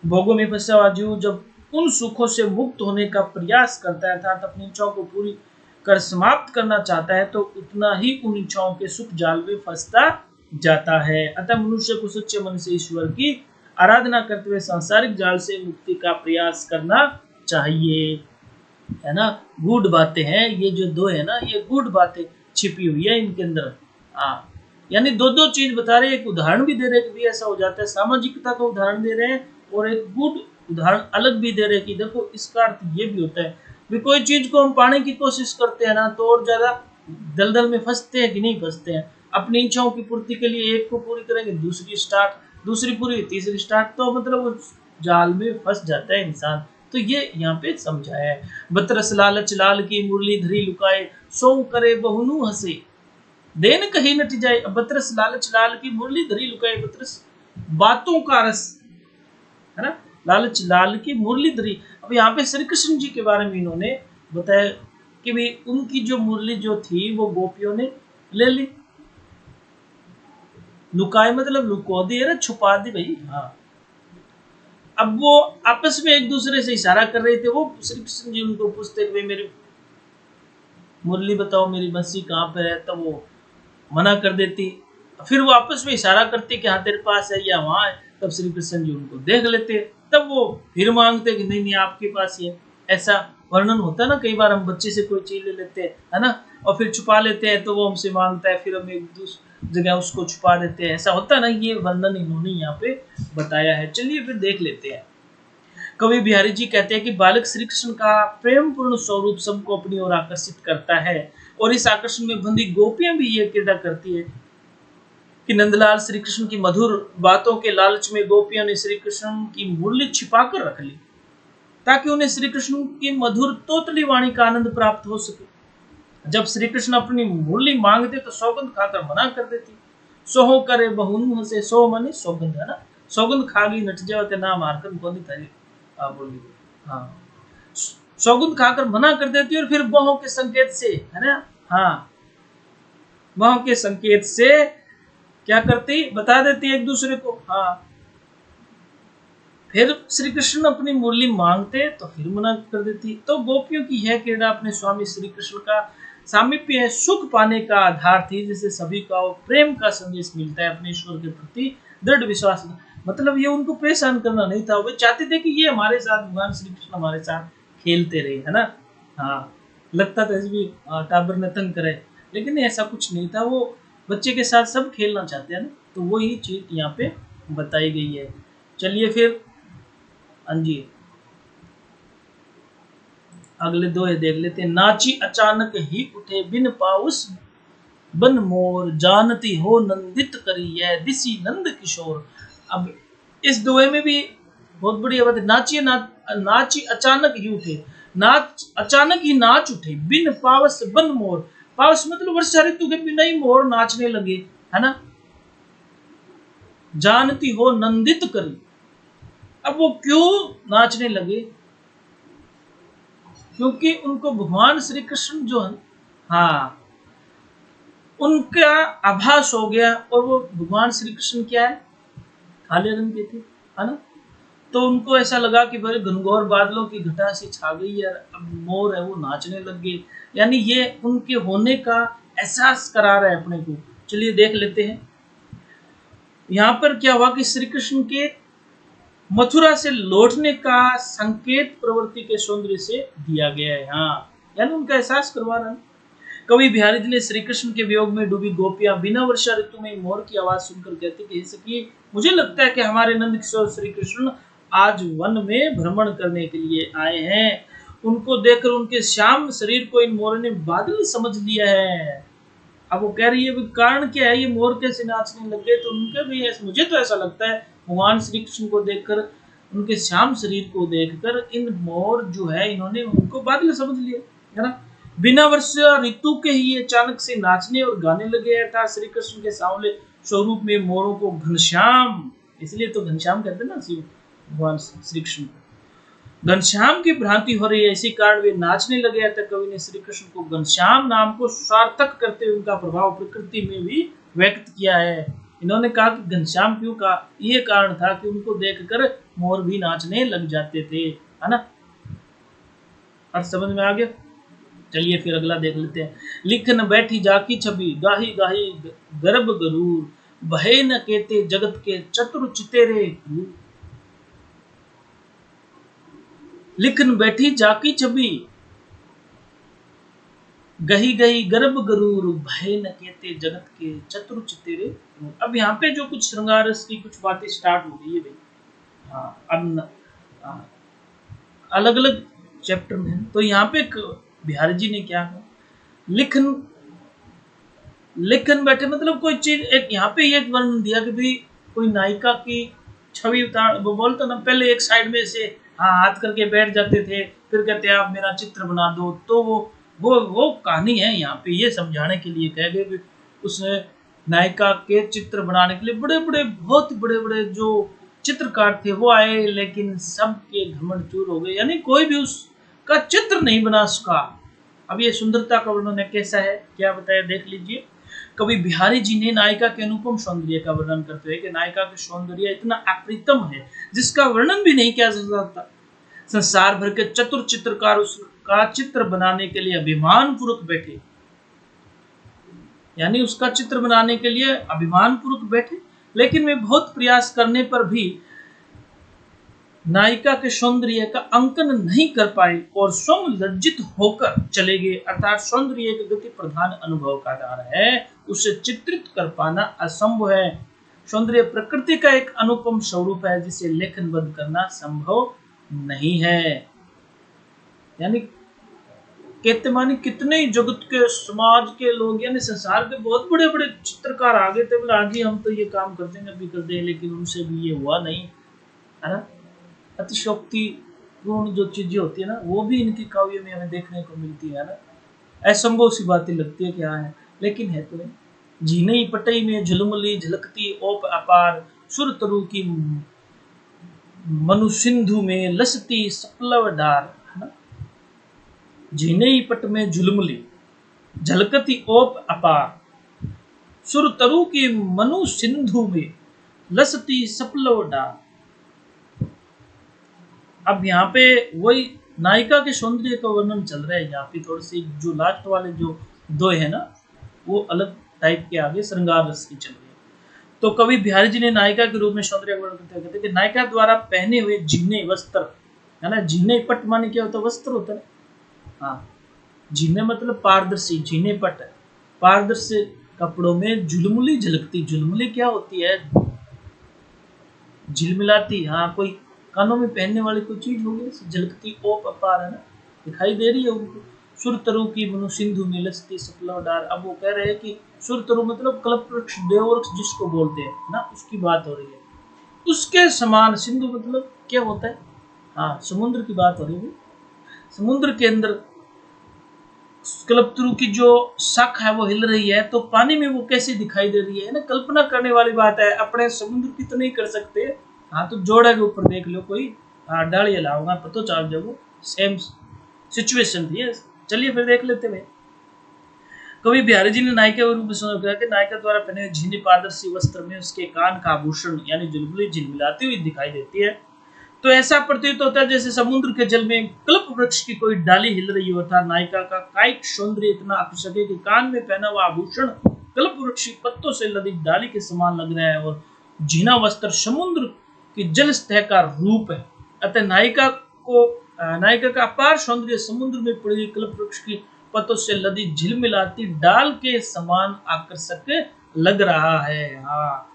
भोगों में फंसा हुआ जीव जब उन सुखों से मुक्त होने का प्रयास करता है, अर्थात अपनी इच्छाओं को पूरी कर समाप्त करना चाहता है, तो उतना ही उन इच्छाओं के सुख जाल में फंसता जाता है। अतः मनुष्य को सच्चे मन से ईश्वर की आराधना करते हुए सांसारिक जाल से मुक्ति का प्रयास करना चाहिए, है ना। गूढ़ बातें हैं ये जो दो है ना, ये गूढ़ बातें छिपी हुई है इनके अंदर। यानी दो दो चीज बता रहे हैं, एक उदाहरण भी दे रहे हैं कि ऐसा हो जाता है, सामाजिकता का उदाहरण दे रहे हैं और एक गूढ़ उदाहरण अलग भी दे रहे हैं कि देखो इसका अर्थ ये भी होता है भी कोई चीज को हम पाने की कोशिश करते हैं ना, तो और ज्यादा दलदल में फंसते हैं कि नहीं फंसते हैं। अपनी इच्छाओं की पूर्ति के लिए एक को पूरी करेंगे, दूसरी पूरी, तीसरी स्टार्ट, तो मतलब उस जाल में फंस जाता है इंसान। तो ये यहाँ पे समझाया है। बतरस लालच लाल की मुरली धरी लुकाए, सो करे बहुनु हंसे, देन कहीं नट जाए। बतरस लालच लाल की मुरली धरी लुकाए, बतरस बातों का रस, है ना, लालच लाल की मुरली धरी। अब यहाँ पे श्री कृष्ण जी के बारे में इन्होंने बताया कि भाई उनकी जो मुरली जो थी वो गोपियों ने ले ली। लुकाए मतलब लुको दी, छुपा दी भाई। हाँ, अब वो आपस में एक दूसरे से इशारा कर रहे थे। वो श्री कृष्ण जी उनको पूछते भाई मेरी मुरली बताओ, मेरी बंसी कहाँ पे है, तब वो मना कर देती। फिर वो आपस में इशारा करते कि हाँ तेरे पास है या वहां है, तब श्री कृष्ण जी उनको देख लेते, तब वो फिर मांगते कि नहीं नहीं आपके पास ही है। ऐसा वर्णन होता है ना, कई बार हम बच्चे से कोई चीज ले लेते हैं, है ना, और फिर छुपा लेते हैं, तो वो हमसे मांगता है, फिर हम एक दूसरी जगह उसको छुपा देते हैं। ऐसा होता है ना, ये वर्णन इन्होंने यहाँ पे बताया है। चलिए फिर देख लेते हैं। कवि बिहारी जी कहते हैं कि बालक श्री कृष्ण का प्रेम पूर्ण स्वरूप सबको अपनी ओर आकर्षित करता है, और इस आकर्षण में बंधी गोपियां भी ये क्रीड़ा करती है कि नंदलाल श्री कृष्ण की मधुर बातों के लालच में गोपियों ने श्री कृष्ण की मुरली छिपाकर रख ली, ताकि उन्हें श्री कृष्ण की मधुर तोतली वाणी का आनंद प्राप्त हो सके। जब श्री कृष्ण अपनी मुरली मांगते तो सौगंध खाकर मना कर देती। सोहो करे बहुन से सो मनी सौगंध, है ना, सौगंध खागी नट जाओ ना मारकर बोली था। बोली हाँ, सौगंध खाकर मना कर देती और फिर बहु के संकेत से, है ना, हाँ, वहां के संकेत से क्या करती, बता देती एक दूसरे को। हाँ, फिर श्री कृष्ण अपनी मुरली मांगते तो फिर मना कर देती। तो गोपियों की यह क्रीड़ा अपने स्वामी श्री कृष्ण का सामीप्य सुख पाने का आधार थी, जिससे सभी को प्रेम का संदेश मिलता है, अपने ईश्वर के प्रति दृढ़ विश्वास। मतलब ये उनको परेशान करना नहीं था, वे चाहते थे कि ये हमारे साथ, भगवान श्री कृष्ण हमारे साथ खेलते रहे, है ना। हाँ, लगता था भी टाबर ने तंग करे, लेकिन ऐसा कुछ नहीं था। वो बच्चे के साथ सब खेलना चाहते हैं ना, तो वो ही चीज यहाँ पे बताई गई है। चलिए फिर हाँ जी, अगले दो है देख लेते हैं। नाची अचानक ही उठे बिन पाउस बन मोर, जानती हो नंदित करी है दिसी नंद किशोर। अब इस दोहे में भी बहुत बढ़िया बात है। नाची अचानक ही उठे, नाच अचानक ही नाच उठे, बिन पावस बन मोर। पावस मतलब वर्षा ऋतु के बिना ही मोर नाचने लगे, है ना। जानती हो नंदित करी, अब वो क्यों नाचने लगे, क्योंकि उनको भगवान श्री कृष्ण जो है, हाँ, उनका आभास हो गया। और वो भगवान श्री कृष्ण क्या है, काले रंग के थे, है ना। तो उनको ऐसा लगा कि भाई घनघोर बादलों की घटा सी छा गई है, अब मोर है वो नाचने लग गए, यानी ये उनके होने का एहसास करा रहा है अपने को। चलिए देख लेते हैं यहाँ पर क्या हुआ कि श्री कृष्ण के मथुरा से लौटने का संकेत प्रवृत्ति के सौंदर्य से दिया गया है। हाँ, यानी उनका एहसास करवा रहा है। कवि बिहारी जी ने श्री कृष्ण के वियोग में डूबी गोपियां बिना वर्षा ऋतु में मोर की आवाज सुनकर कहती कि सखी, मुझे लगता है कि हमारे नंद किशोर श्री कृष्ण आज वन में भ्रमण करने के लिए आए हैं। उनको देखकर उनके श्याम शरीर को इन मोरों ने बादल समझ लिया है। अब वो कह रही है कारण क्या है, ये मोर कैसे नाचने लग गए। तो उनके भी मुझे तो ऐसा लगता है भगवान श्री कृष्ण को देखकर, उनके श्याम शरीर को देखकर इन मोर जो है इन्होंने उनको बादल समझ लिया, है ना। बिना वर्षा ऋतु के ही अचानक से नाचने और गाने लगे, अर्थात श्री कृष्ण के सांवले स्वरूप में मोरों को घनश्याम, इसलिए तो घनश्याम कहते हैं ना शिव भगवान श्री कृष्ण को, घनश्याम की भ्रांति हो रही है, इसी कारण वे नाचने लगे। तक कवि ने श्री कृष्ण को घनश्याम नाम को सार्थक करते हुए उनका प्रभाव प्रकृति में भी व्यक्त किया है। इन्होंने कहा कि घनश्याम क्यों कहा, यह कारण था कि उनको देखकर मोर भी नाचने लग जाते थे, है ना। अर्थ समझ में आ गया। चलिए फिर अगला देख लेते हैं। लिखन बैठी जाकी छवि, गाही गाही गर्भ गरूर, भय न केते जगत के चतुर चितेरे। लिखन बैठी जाकी छवि, गही गही गर्भ गरूर, भय न केते जगत के चतुर चितेरे। अब यहाँ पे जो कुछ श्रृंगार रस की कुछ बातें स्टार्ट हो गई है भाई। हाँ, अब अलग अलग चैप्टर में। तो यहाँ पे बिहारी जी ने क्या कहा, लिखन लिखन बैठे मतलब कोई चीज एक यहाँ पे एक वर्णन दिया कि भाई कोई नायिका की छवि उतार, वो बोलता ना पहले एक साइड में से हाँ हाथ करके बैठ जाते थे, फिर कहते हैं आप मेरा चित्र बना दो। तो वो कहानी है यहाँ पे ये समझाने के लिए कह गए। उसने नायिका के चित्र बनाने के लिए बड़े बड़े बहुत बड़े बड़े जो चित्रकार थे वो आए, लेकिन सबके घमंड चूर हो गए, यानी कोई भी उसका चित्र नहीं बना सका। अब ये सुंदरता का वर्णन कैसा है क्या बताया देख लीजिए। कवि बिहारी जी ने नायिका के अनुपम सौंदर्य का वर्णन करते हैं कि नायिका का सौंदर्य इतना अप्रितम है जिसका वर्णन भी नहीं किया जा सकता। संसार भर के चतुर चित्रकार उसका चित्र बनाने के लिए अभिमान पूर्वक बैठे, यानी उसका चित्र बनाने के लिए अभिमान पूर्वक बैठे, लेकिन वे बहुत प्रयास करने पर भी नायिका के सौंदर्य का अंकन नहीं कर पाए और स्वयं लज्जित होकर चले गए। अर्थात सौंदर्य एक गति प्रधान अनुभव का आधार है, उसे चित्रित कर पाना असंभव है। सौंदर्य प्रकृति का एक अनुपम स्वरूप है जिसे लेखनबद्ध करना संभव नहीं है। यानी कहते मानी कितने जगत के समाज के लोग यानी संसार के बहुत बड़े बड़े चित्रकार आ गए थे, बोले आगे हम तो ये काम कर देंगे अभी कर दें, लेकिन उनसे भी ये हुआ नहीं, है ना। अतिशोक्ति पूर्ण जो चीजें होती है ना वो भी इनके काव्य में हमें देखने को मिलती है ना। असंभव सी बातें लगती है क्या है, लेकिन है तो है। झीनई पटई में झुलमुली झलकती ओप अपार, सुर तरु की मनु सिंधु में लसती सपलव डार, है ना। झीनई पट में झुलमुली झलकती ओप अपार, सुरतरु की मनु सिंधु में लसती सपलो डाल। अब यहाँ पे वही नायिका के सौंदर्य का वर्णन चल रहा है। यहाँ पे थोड़ी सी जो लास्ट वाले जो दो है ना, वो अलग टाइप के आगे श्रृंगार रस की चल रही है। तो कवि बिहारी जी ने नायिका के रूप में सौंदर्य वर्णन करते हुए कहते हैं कि नायिका द्वारा पहने हुए झिन्ने वस्त्र, है ना, झिन्ने पट माने क्या होता है, वस्त्र होता है। हाँ, झिन्ने मतलब पारदर्शी, झिन्ने पट है पारदर्शी कपड़ों में झुलमुली झलकती। झुलमुली क्या होती है, झिलमिलाती। हाँ, कोई कानों में पहनने वाली कोई चीज होगी, झलकती ओप अपार, है ना, दिखाई दे रही है उनको। सुरतरु की मनु सिंधु में लसती सपलो डार। अब वो कह रहे हैं कि सुरतरु मतलब कल्प वृक्ष, देववृक्ष जिसको बोलते हैं ना, उसकी बात हो रही है। उसके समान, सिंधु मतलब क्या होता है, हाँ, समुद्र की बात हो रही है। समुद्र के अंदर कल्पतरु की जो शाख है वो हिल रही है, तो पानी में वो कैसे दिखाई दे रही है ना, कल्पना करने वाली बात है। अपने समुद्र की तो नहीं कर सकते। हाँ, तो जोड़ा के ऊपर देख लो कोई, हाँ, डालिया लाऊंगा पता चल जाओ, सेम सिचुएशन थी। चलिए फिर देख लेते हैं। कवि बिहारी जी ने नायिका के रूप में कहा कि नायिका द्वारा पहने हुए झिन्नी पारदर्शी वस्त्र में उसके कान का आभूषण यानी जुलबुली झिलमिलाती हुई दिखाई देती है। तो ऐसा प्रतीत होता है जैसे समुद्र के जल में कल्प वृक्ष की कोई डाली हिल रही हो। था नायिका का कायिक सौंदर्य इतना आकर्षक है कि कान में पहना हुआ आभूषण कल्प वृक्ष की पत्तों से लदी डाली के समान लग रहा है और झीना वस्त्र समुद्र की जल सतह का रूप है। अतः नायिका का अपार सौंदर्य समुद्र में पड़ी कल्प वृक्ष की पत्तों से लदी झिलमिलाती डाल के समान आकर्षक लग रहा है। हाँ,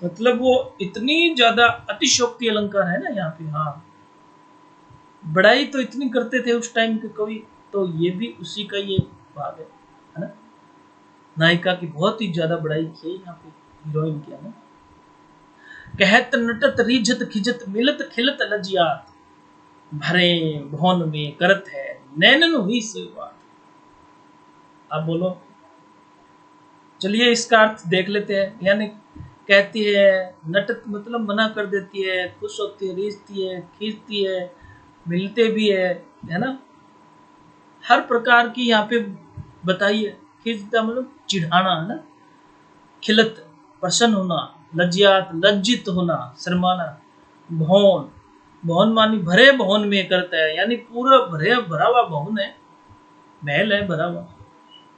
मतलब वो इतनी ज्यादा अतिशोक्ति अलंकार है ना यहाँ पे। हाँ, बड़ाई तो इतनी करते थे उस टाइम के कवि, तो ये भी उसी का ये भाग है ना। नायिका की बहुत ही ज्यादा बड़ाई की यहाँ पे हीरोइन की, है ना। कहत नटत रिझत खिजत मिलत खिलत लजियात, भरे भौन में करत है नैनन हुई से बात। आप बोलो, चलिए इसका अर्थ देख लेते हैं। यानी कहती है, नटत मतलब मना कर देती है, खुश होती है, रीझती है, खींचती है, मिलते भी है ना, हर प्रकार की यहाँ पे बताइए। खींचता मतलब चिढ़ाना, है ना, खिलत प्रसन्न होना, लज्जात लज्जित होना, शर्माना, भौन भौन मानी भरे भवन में करता है, यानी पूरा भरा हुआ भवन है, महल है भरा हुआ।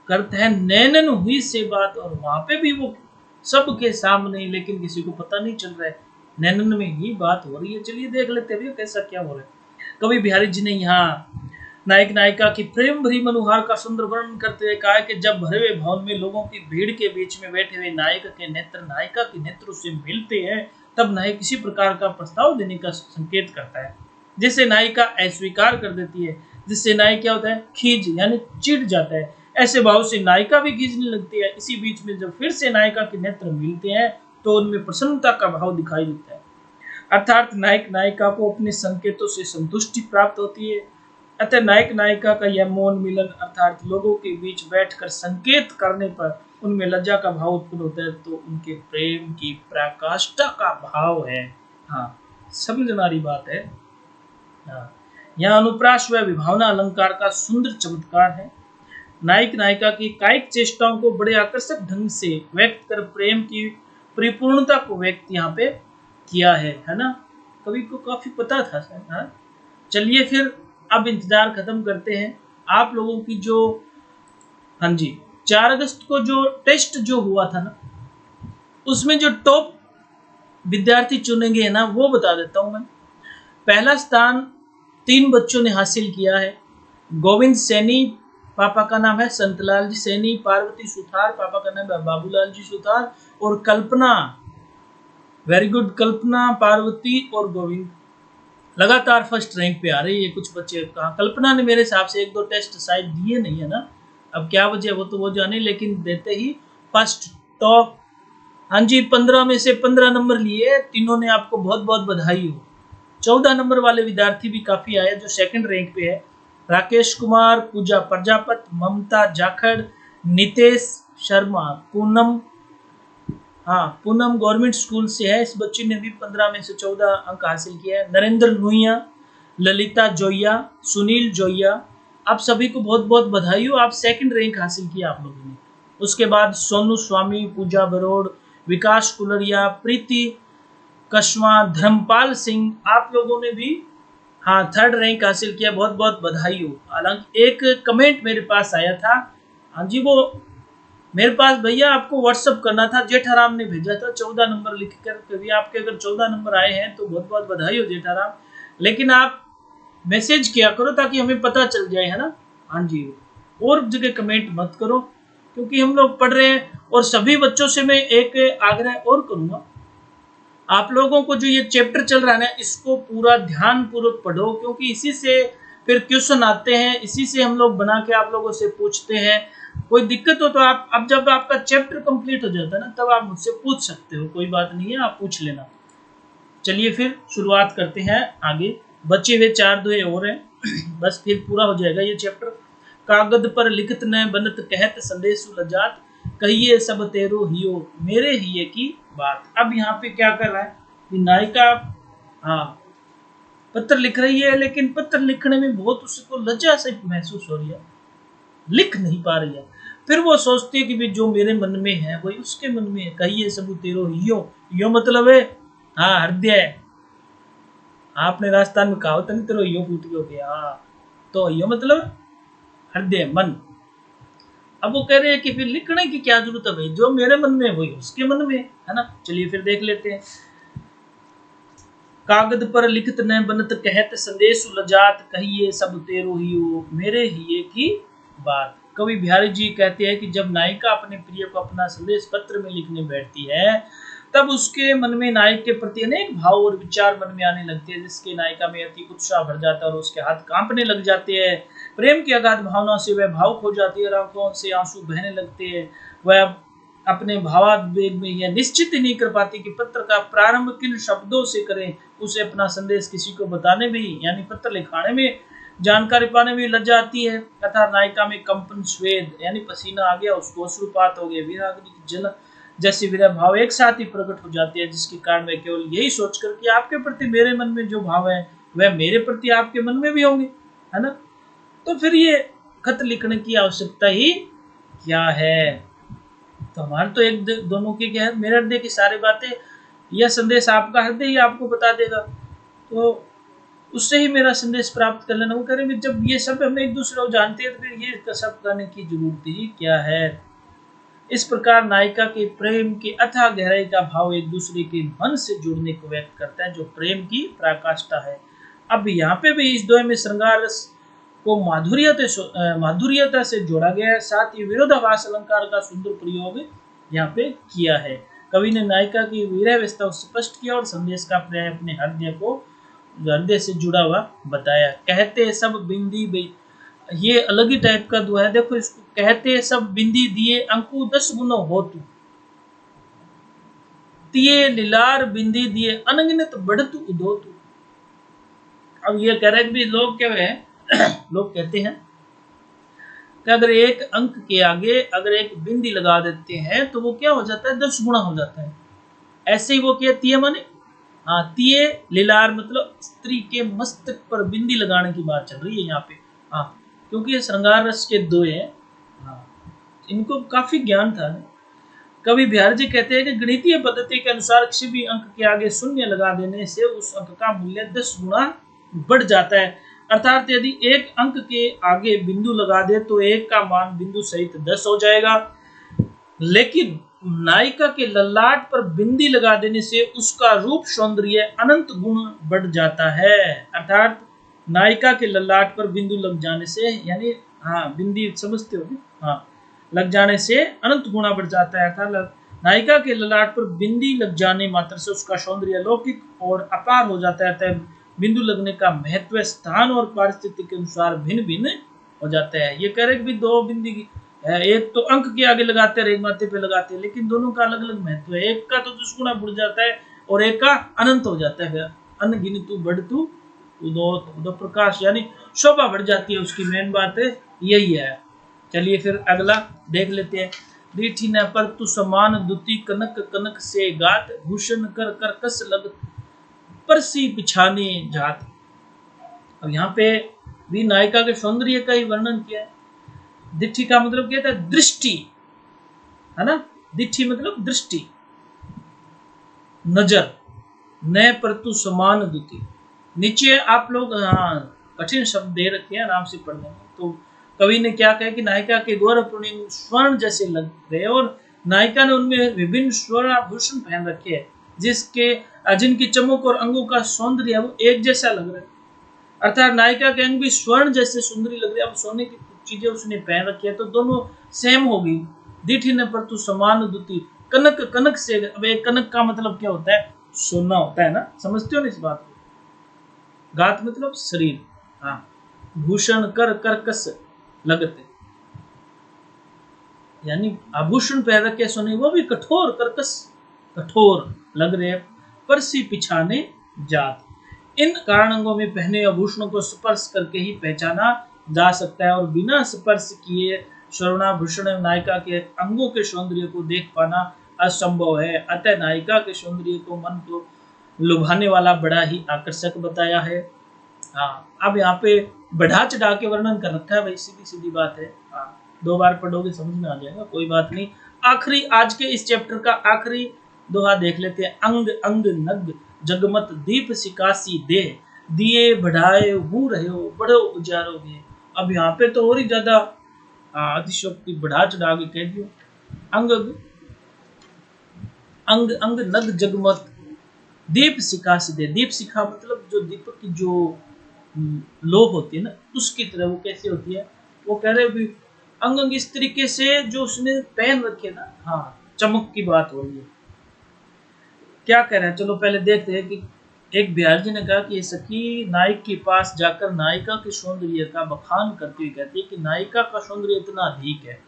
करते हैं नैनन हुई से बात, और वहां पे भी वो सबके सामने, लेकिन किसी को पता नहीं चल रहा है, नैनन में ही बात हो रही है। चलिए देख लेते हैं कैसा क्या हो रहा है। कवि बिहारी जी ने यहाँ नायक नायिका की प्रेम भरी मनोहार का सुंदर वर्णन करते हुए कहा कि जब भरे हुए भवन में लोगों की भीड़ के बीच में बैठे हुए नायक के नेत्र नायिका के नेत्रों से मिलते हैं, तब नायक किसी प्रकार का प्रस्ताव देने का संकेत करता है, जिससे नायिका अस्वीकार कर देती है, जिससे नायक क्या होता है, खींच यानी चिढ़ जाता है। ऐसे भाव से नायिका भी खींचने लगती है। इसी बीच में जब फिर से नायिका के नेत्र मिलते हैं तो उनमें प्रसन्नता का भाव दिखाई देता है, अर्थात नायक नायिका को अपने संकेतों से संतुष्टि प्राप्त होती है। अतः नायक नायिका का यह मौन मिलन अर्थात लोगों के बीच बैठकर संकेत करने पर उनमें लज्जा का भाव उत्पन्न होता है, तो उनके प्रेम की पराकाष्ठा का भाव है। हाँ, समझने वाली बात है। हाँ, यहाँ अनुप्रास व विभावना अलंकार का सुंदर चमत्कार है। नायक नायिका की कायिक चेष्टाओं को बड़े आकर्षक ढंग से व्यक्त कर प्रेम की परिपूर्णता को व्यक्त यहाँ पे किया है ना। कवि को काफी पता था सर। हाँ, चलिए फिर अब इंतजार खत्म करते हैं आप लोगों की जो, हाँ जी, 4 अगस्त को जो टेस्ट जो हुआ था ना, उसमें जो टॉप विद्यार्थी चुनेंगे ना, वो बता देता हूं मैं। पहला स्थान 3 बच्चों ने हासिल किया है। गोविंद सैनी, पापा का नाम है संतलाल जी सैनी, पार्वती सुथार, पापा का नाम है बाबूलाल जी सुथार, और कल्पना, वेरी गुड, कल्पना, पार्वती और गोविंद लगातार फर्स्ट रैंक पे आ रही है। कुछ बच्चे कहा, कल्पना ने मेरे हिसाब से 1-2 टेस्ट शायद दिए नहीं है ना, अब क्या वजह वो तो वो जाने, लेकिन देते ही फर्स्ट टॉप। हाँ जी, 15 में से 15 नंबर लिए, तीनों ने आपको बहुत बहुत बधाई हो। 14 नंबर वाले विद्यार्थी भी काफी आए जो सेकंड रैंक पे है। राकेश कुमार, पूजा प्रजापत, ममता जाखड़, नितेश शर्मा, पूनम, हाँ पूनम गवर्नमेंट स्कूल से है, इस बच्ची ने भी 15 में से 14 अंक हासिल किया है। नरेंद्र नुइया, ललिता जोया, सुनील जोया, आप सभी को बहुत बहुत बधाई हो, आप सेकंड रैंक हासिल किया आप लोगों ने। उसके बाद सोनू स्वामी, पूजा बरोड़, विकास कुलरिया, प्रीति कशवा, धर्मपाल सिंह, आप लोगों ने भी हाँ 3rd रैंक हासिल किया, बहुत बहुत बधाई हो। हालांकि एक कमेंट मेरे पास आया था, हाँ जी वो मेरे पास भैया आपको व्हाट्सअप करना था, जेठाराम ने भेजा था 14 नंबर लिख कर, कभी आपके अगर 14 नंबर आए हैं तो बहुत बहुत बधाई हो जेठाराम, लेकिन आप मैसेज किया करो ताकि हमें पता चल जाए, है ना। हाँ जी, और जगह कमेंट मत करो क्योंकि हम लोग पढ़ रहे हैं। और सभी बच्चों से मैं एक आग्रह और करूंगा, आप लोगों को जो ये चैप्टर चल रहा है ना, इसको पूरा ध्यान पूर्वक पढ़ो क्योंकि इसी से फिर क्वेश्चन आते हैं, इसी से हम लोग बना के आप लोगों से पूछते हैं। कोई दिक्कत हो तो आप, अब जब आपका चैप्टर कंप्लीट हो जाता है ना, तब आप मुझसे पूछ सकते हो, कोई बात नहीं है, आप पूछ लेना। चलिए फिर शुरुआत करते हैं आगे, बचे हुए 4 दोहे और हैं बस फिर पूरा हो जाएगा ये चैप्टर। कागद पर लिखत न बनत कहत संदेश लजात, कहिए सब तेरो हियो मेरे हिये की बात। अब यहाँ पे क्या कर रहा है कि नायिका हाँ पत्र लिख रही है, लेकिन पत्र लिखने में बहुत उसको लज्जा से महसूस हो रही है, लिख नहीं पा रही है। फिर वो सोचती है कि भी जो मेरे मन में है वही उसके मन में है। कहिए सब तेरो हियो, यो मतलब है हाँ हृदय, आपने राजस्थान में कहा नहीं तेरो यो फूट गया, हाँ तो यो मतलब हृदय मन। अब वो कह रहे हैं कि फिर लिखने की क्या जरूरत है भाई, जो मेरे मन में है वही उसके मन में है ना। चलिए फिर देख लेते हैं। कागद पर लिखत न बनत कहत संदेश लजात, कहिए सब तेरो हियो मेरे हिये की बात। कवि बिहारी जी कहते हैं कि जब नायिका अपने प्रिय को अपना संदेश पत्र में लिखने बैठती है, तब उसके मन में नायक के प्रति अनेक भाव और विचार मन में आने लगते हैं, जिसके नायिका में अति उत्साह भर जाता है और उसके हाथ कांपने लग जाते हैं। प्रेम की अगाध भावना से वह भावुक हो जाती है और आंखों से आंसू बहने लगते हैं। वह अपने भावावेग में यह निश्चित ही नहीं कर पाती कि पत्र का प्रारंभ किन शब्दों से करें। उसे अपना संदेश किसी को बताने में यानी पत्र लिखाने में, जानकारी पाने में लज्जा आती है। तथा नायिका में कंपन, स्वेद यानी पसीना आ गया, उसको अश्रुपात हो गया, वीराग्नि की जल जैसे विरह भाव एक साथ ही प्रकट हो जाते हैं, जिसके कारण वह केवल यही सोचकर कि आपके प्रति मेरे मन में जो भाव है वह मेरे प्रति आपके मन में भी होंगे, है ना। तो फिर ये खत लिखने की आवश्यकता ही क्या है। तो हमारे तो एक दोनों की क्या है, मेरे हृदय की सारी बातें, यह संदेश आपका हृदय ही आपको बता देगा, तो उससे ही मेरा संदेश प्राप्त कर लेना। वो कह रहे जब ये सब हम एक दूसरे को जानते हैं तो फिर ये सब करने की जरूरत ही क्या है। इस प्रकार नायिका के प्रेम की अथाह गहराई का भाव एक दूसरे के मन से जुड़ने को व्यक्त करता है, जो प्रेम की पराकाष्ठा है। अब यहाँ पे भी इस दोहे में श्रृंगार रस को माधुर्यता से जोड़ा गया है, साथ ही विरोधाभास अलंकार का सुंदर प्रयोग यहाँ पे किया है। कवि ने नायिका की विरह व्यवस्था स्पष्ट किया और संदेश का पर्याय अपने हृदय से जुड़ा हुआ बताया। कहते सब बिंदी, ये अलग ही टाइप का दुआ है, देखो इसको। कहते सब बिंदी दिए अंकु 10 गुनो हो तू, तिये लीलार बिंदी दिए अनगिनत बढ़तु उदो तू। अब ये कह रहे भी लोग क्या है लोग कहते हैं कि अगर एक अंक के आगे अगर एक बिंदी लगा देते हैं तो वो क्या हो जाता है, 10 गुना हो जाता है। ऐसे ही वो क्या तिये माने हाँ तिये लीलार मतलब स्त्री के मस्तक पर बिंदी लगाने की बात चल रही है यहाँ पे। हाँ क्योंकि ये श्रृंगार रस के दोहे हैं, हाँ इनको काफी ज्ञान था। कवि बिहारी जी कहते हैं कि गणितीय पद्धति के अनुसार किसी भी अंक के आगे शून्य लगा देने से उस अंक का मूल्य 10 गुना बढ़ जाता है। अर्थात यदि एक अंक के आगे बिंदु लगा दे तो एक का मान बिंदु सहित 10 हो जाएगा, लेकिन नायिका के ललाट पर बिंदी लगा देने से उसका रूप सौंदर्य अनंत गुण बढ़ जाता है। अर्थात नायिका के ललाट पर बिंदु लग जाने से, यानी हाँ बिंदी समझते हो हाँ, लग जाने से अनंत गुना बढ़ जाता है। अर्थात नायिका के ललाट पर बिंदी लग जाने मात्र से उसका सौंदर्य अलौकिक और अपार हो जाता है। बिंदु लगने का महत्व स्थान और परिस्थिति के अनुसार भिन्न भिन्न हो जाता है। ये कह रहे कि दो बिंदी की, एक तो अंक के आगे लगाते हैं, एक माथे पे लगाते हैं, लेकिन दोनों का अलग अलग महत्व है। एक का तो 10 गुना बढ़ जाता है और एक का अनंत हो जाता है। अनगिनतु बढ़तु उदो प्रकाश, यानी शोभा बढ़ जाती है उसकी। मेन बात है यही है। चलिए फिर अगला देख लेते हैं। रीठी न पर तु समान दुति कनक कनक से गात, भूषण कर कर कस लग परसी पिछाने जात। अब यहाँ पे भी नायिका के सौंदर्य का ही वर्णन किया है। दृष्टि का मतलब क्या था, दृष्टि, है ना। दिठी मतलब दृष्टि, नजर, न परतु समान दुति। नीचे आप लोग कठिन शब्द दे रखे हैं, आराम से पढ़ लेंगे। तो कवि ने क्या कहा कि नायिका के गौरवपूर्ण स्वर्ण जैसे लग रहे, और नायिका ने उनमें विभिन्न स्वर्ण आभूषण पहन रखे हैं, जिनकी चमक और अंगों का सौंदर्य वो एक जैसा लग रहा है। अर्थात नायिका के अंग भी स्वर्ण जैसे सुंदरी लग रही है। अब सोने की चीजें उसने पहन रखी है तो दोनों सेम होगी। दीठी ने परतु समान दुति, कनक, कनक से, अब एक कनक का मतलब क्या होता है? सोना होता है ना, समझते हो ना इस बात को। गात मतलब शरीर, हाँ। भूषण कर करकस लगते, यानी आभूषण पहन रखे सोने, वो भी कठोर, कर्कश, कठोर लग रहे हैं। परसी पिछाने जात, इन कारणों में पहने आभूषणों को स्पर्श करके ही पहचाना जा सकता है, और बिना स्पर्श किए स्वर्णाभूषण नायिका के अंगों के सौंदर्य को देख पाना असंभव है। अतः नायिका के सौंदर्य को मन को लुभाने वाला बड़ा ही आकर्षक बताया है। हाँ, अब यहाँ पे बढ़ा चढ़ा के वर्णन कर रखा है भाई, सीधी सीधी बात है। हाँ, 2 बार पढ़ोगे समझ में आ जाएगा, कोई बात नहीं। आखिरी, आज के इस चैप्टर का आखिरी दोहा देख लेते हैं। अंग अंग नग जगमत दीप सिकासी दे, दिए बढ़ाए हूँ रहे हो बड़ो उजारोगे। अब यहाँ पे तो और ही ज्यादा अतिशोक्ति बढ़ा चढ़ा के कह दियो। अंग अंग अंग नग जगमत दीप सिखा से दे। दीप सिखा मतलब जो दीपक की जो लो होती है ना, उसकी तरह वो कैसे होती है? वो कह रहे भी अंग अंग इस तरीके से जो उसने पहन रखे ना, हाँ, चमक की बात हो रही है। क्या कह रहे हैं, चलो पहले देखते हैं कि एक बिहार जी ने कहा कि सखी नायक के पास जाकर नायिका के सौंदर्य का बखान करती हुई कहती है कि नायिका का सौंदर्य इतना अधिक है,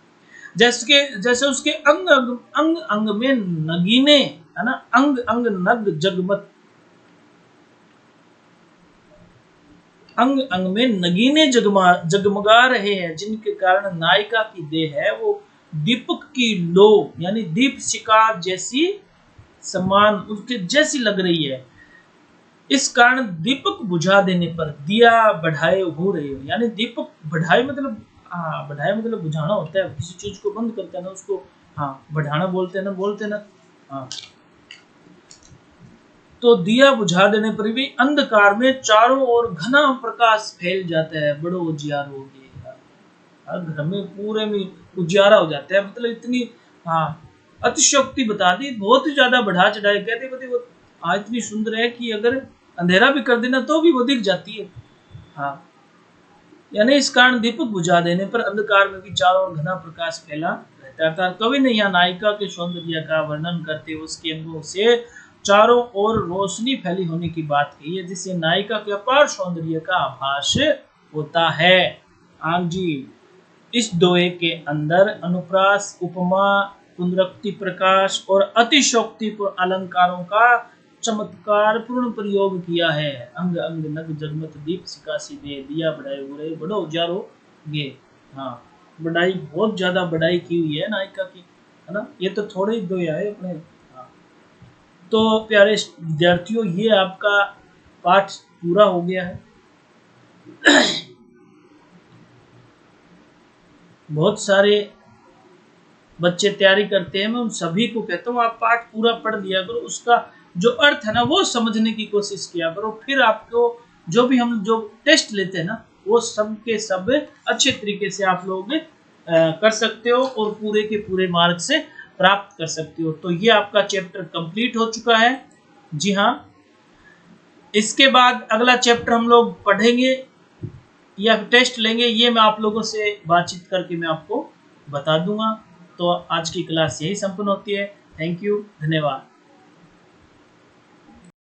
जैसे उसके अंग अंग अंग में नगीने, है ना, अंग अंग नग जगमत, अंग अंग में नगीने जगमगा रहे हैं, जिनके कारण नायिका की देह है वो दीपक की लो, यानी दीप शिखा जैसी समान उसके जैसी लग रही है। इस कारण दीपक बुझा देने पर दिया बढ़ाए हो रहे हो, यानी दीपक बढ़ाए मतलब, हाँ, बढ़ाए मतलब बुझाना होता है, किसी चीज को बंद करते हैं ना उसको, हाँ, बढ़ाना बोलते हैं ना, हाँ। तो दिया बुझा देने पर भी अंधकार में चारों ओर घना प्रकाश फैल जाता है, बड़ो उजियार हो गए, घर में पूरे में उजियारा हो जाता है। मतलब इतनी, हाँ, अतिशयोक्ति बता दी, बहुत ही ज्यादा बढ़ा चढ़ाई कहते कहते वो इतनी सुंदर है कि अगर अंधेरा भी कर देना तो भी वो दिख जाती है। हाँ, यानी इस कारण दीपक बुझा देने पर अंधकार में भी चारों ओर घना प्रकाश फैला रहता है। कवि ने यहाँ नायिका के सौंदर्य का वर्णन करते हुए उसके अंगों से चारों ओर रोशनी फैली होने की बात कही है, जिससे नायिका के अपार सौंदर्य का आभास होता है। हाँ जी, इस दोहे के अंदर अनुप्रास, उपमा, पुनरुक्ति, प्रकाश और अतिशोक्तिपूर्ण अलंकारों का चमत्कार पूर्ण प्रयोग किया है। अंग अंग नग जगमत दीप सिकासी दे, दिया बढ़ाए बुरे बड़ो उजारो गे। हाँ, बढ़ाई, बहुत ज्यादा बढ़ाई की हुई है नायिका की, है ना। ये तो थोड़े ही दोहे आए अपने। हाँ, तो प्यारे विद्यार्थियों, ये आपका पाठ पूरा हो गया है। बहुत सारे बच्चे तैयारी करते हैं, मैं उन सभी को कहता हूँ आप पाठ पूरा पढ़ लिया करो, उसका जो अर्थ है ना वो समझने की कोशिश किया करो। फिर आपको जो भी हम जो टेस्ट लेते हैं ना, वो सब के सब अच्छे तरीके से आप लोग कर सकते हो और पूरे के पूरे मार्क से प्राप्त कर सकते हो। तो ये आपका चैप्टर कंप्लीट हो चुका है। जी हाँ, इसके बाद अगला चैप्टर हम लोग पढ़ेंगे या टेस्ट लेंगे, ये मैं आप लोगों से बातचीत करके मैं आपको बता दूंगा। तो आज की क्लास यही संपन्न होती है। थैंक यू, धन्यवाद।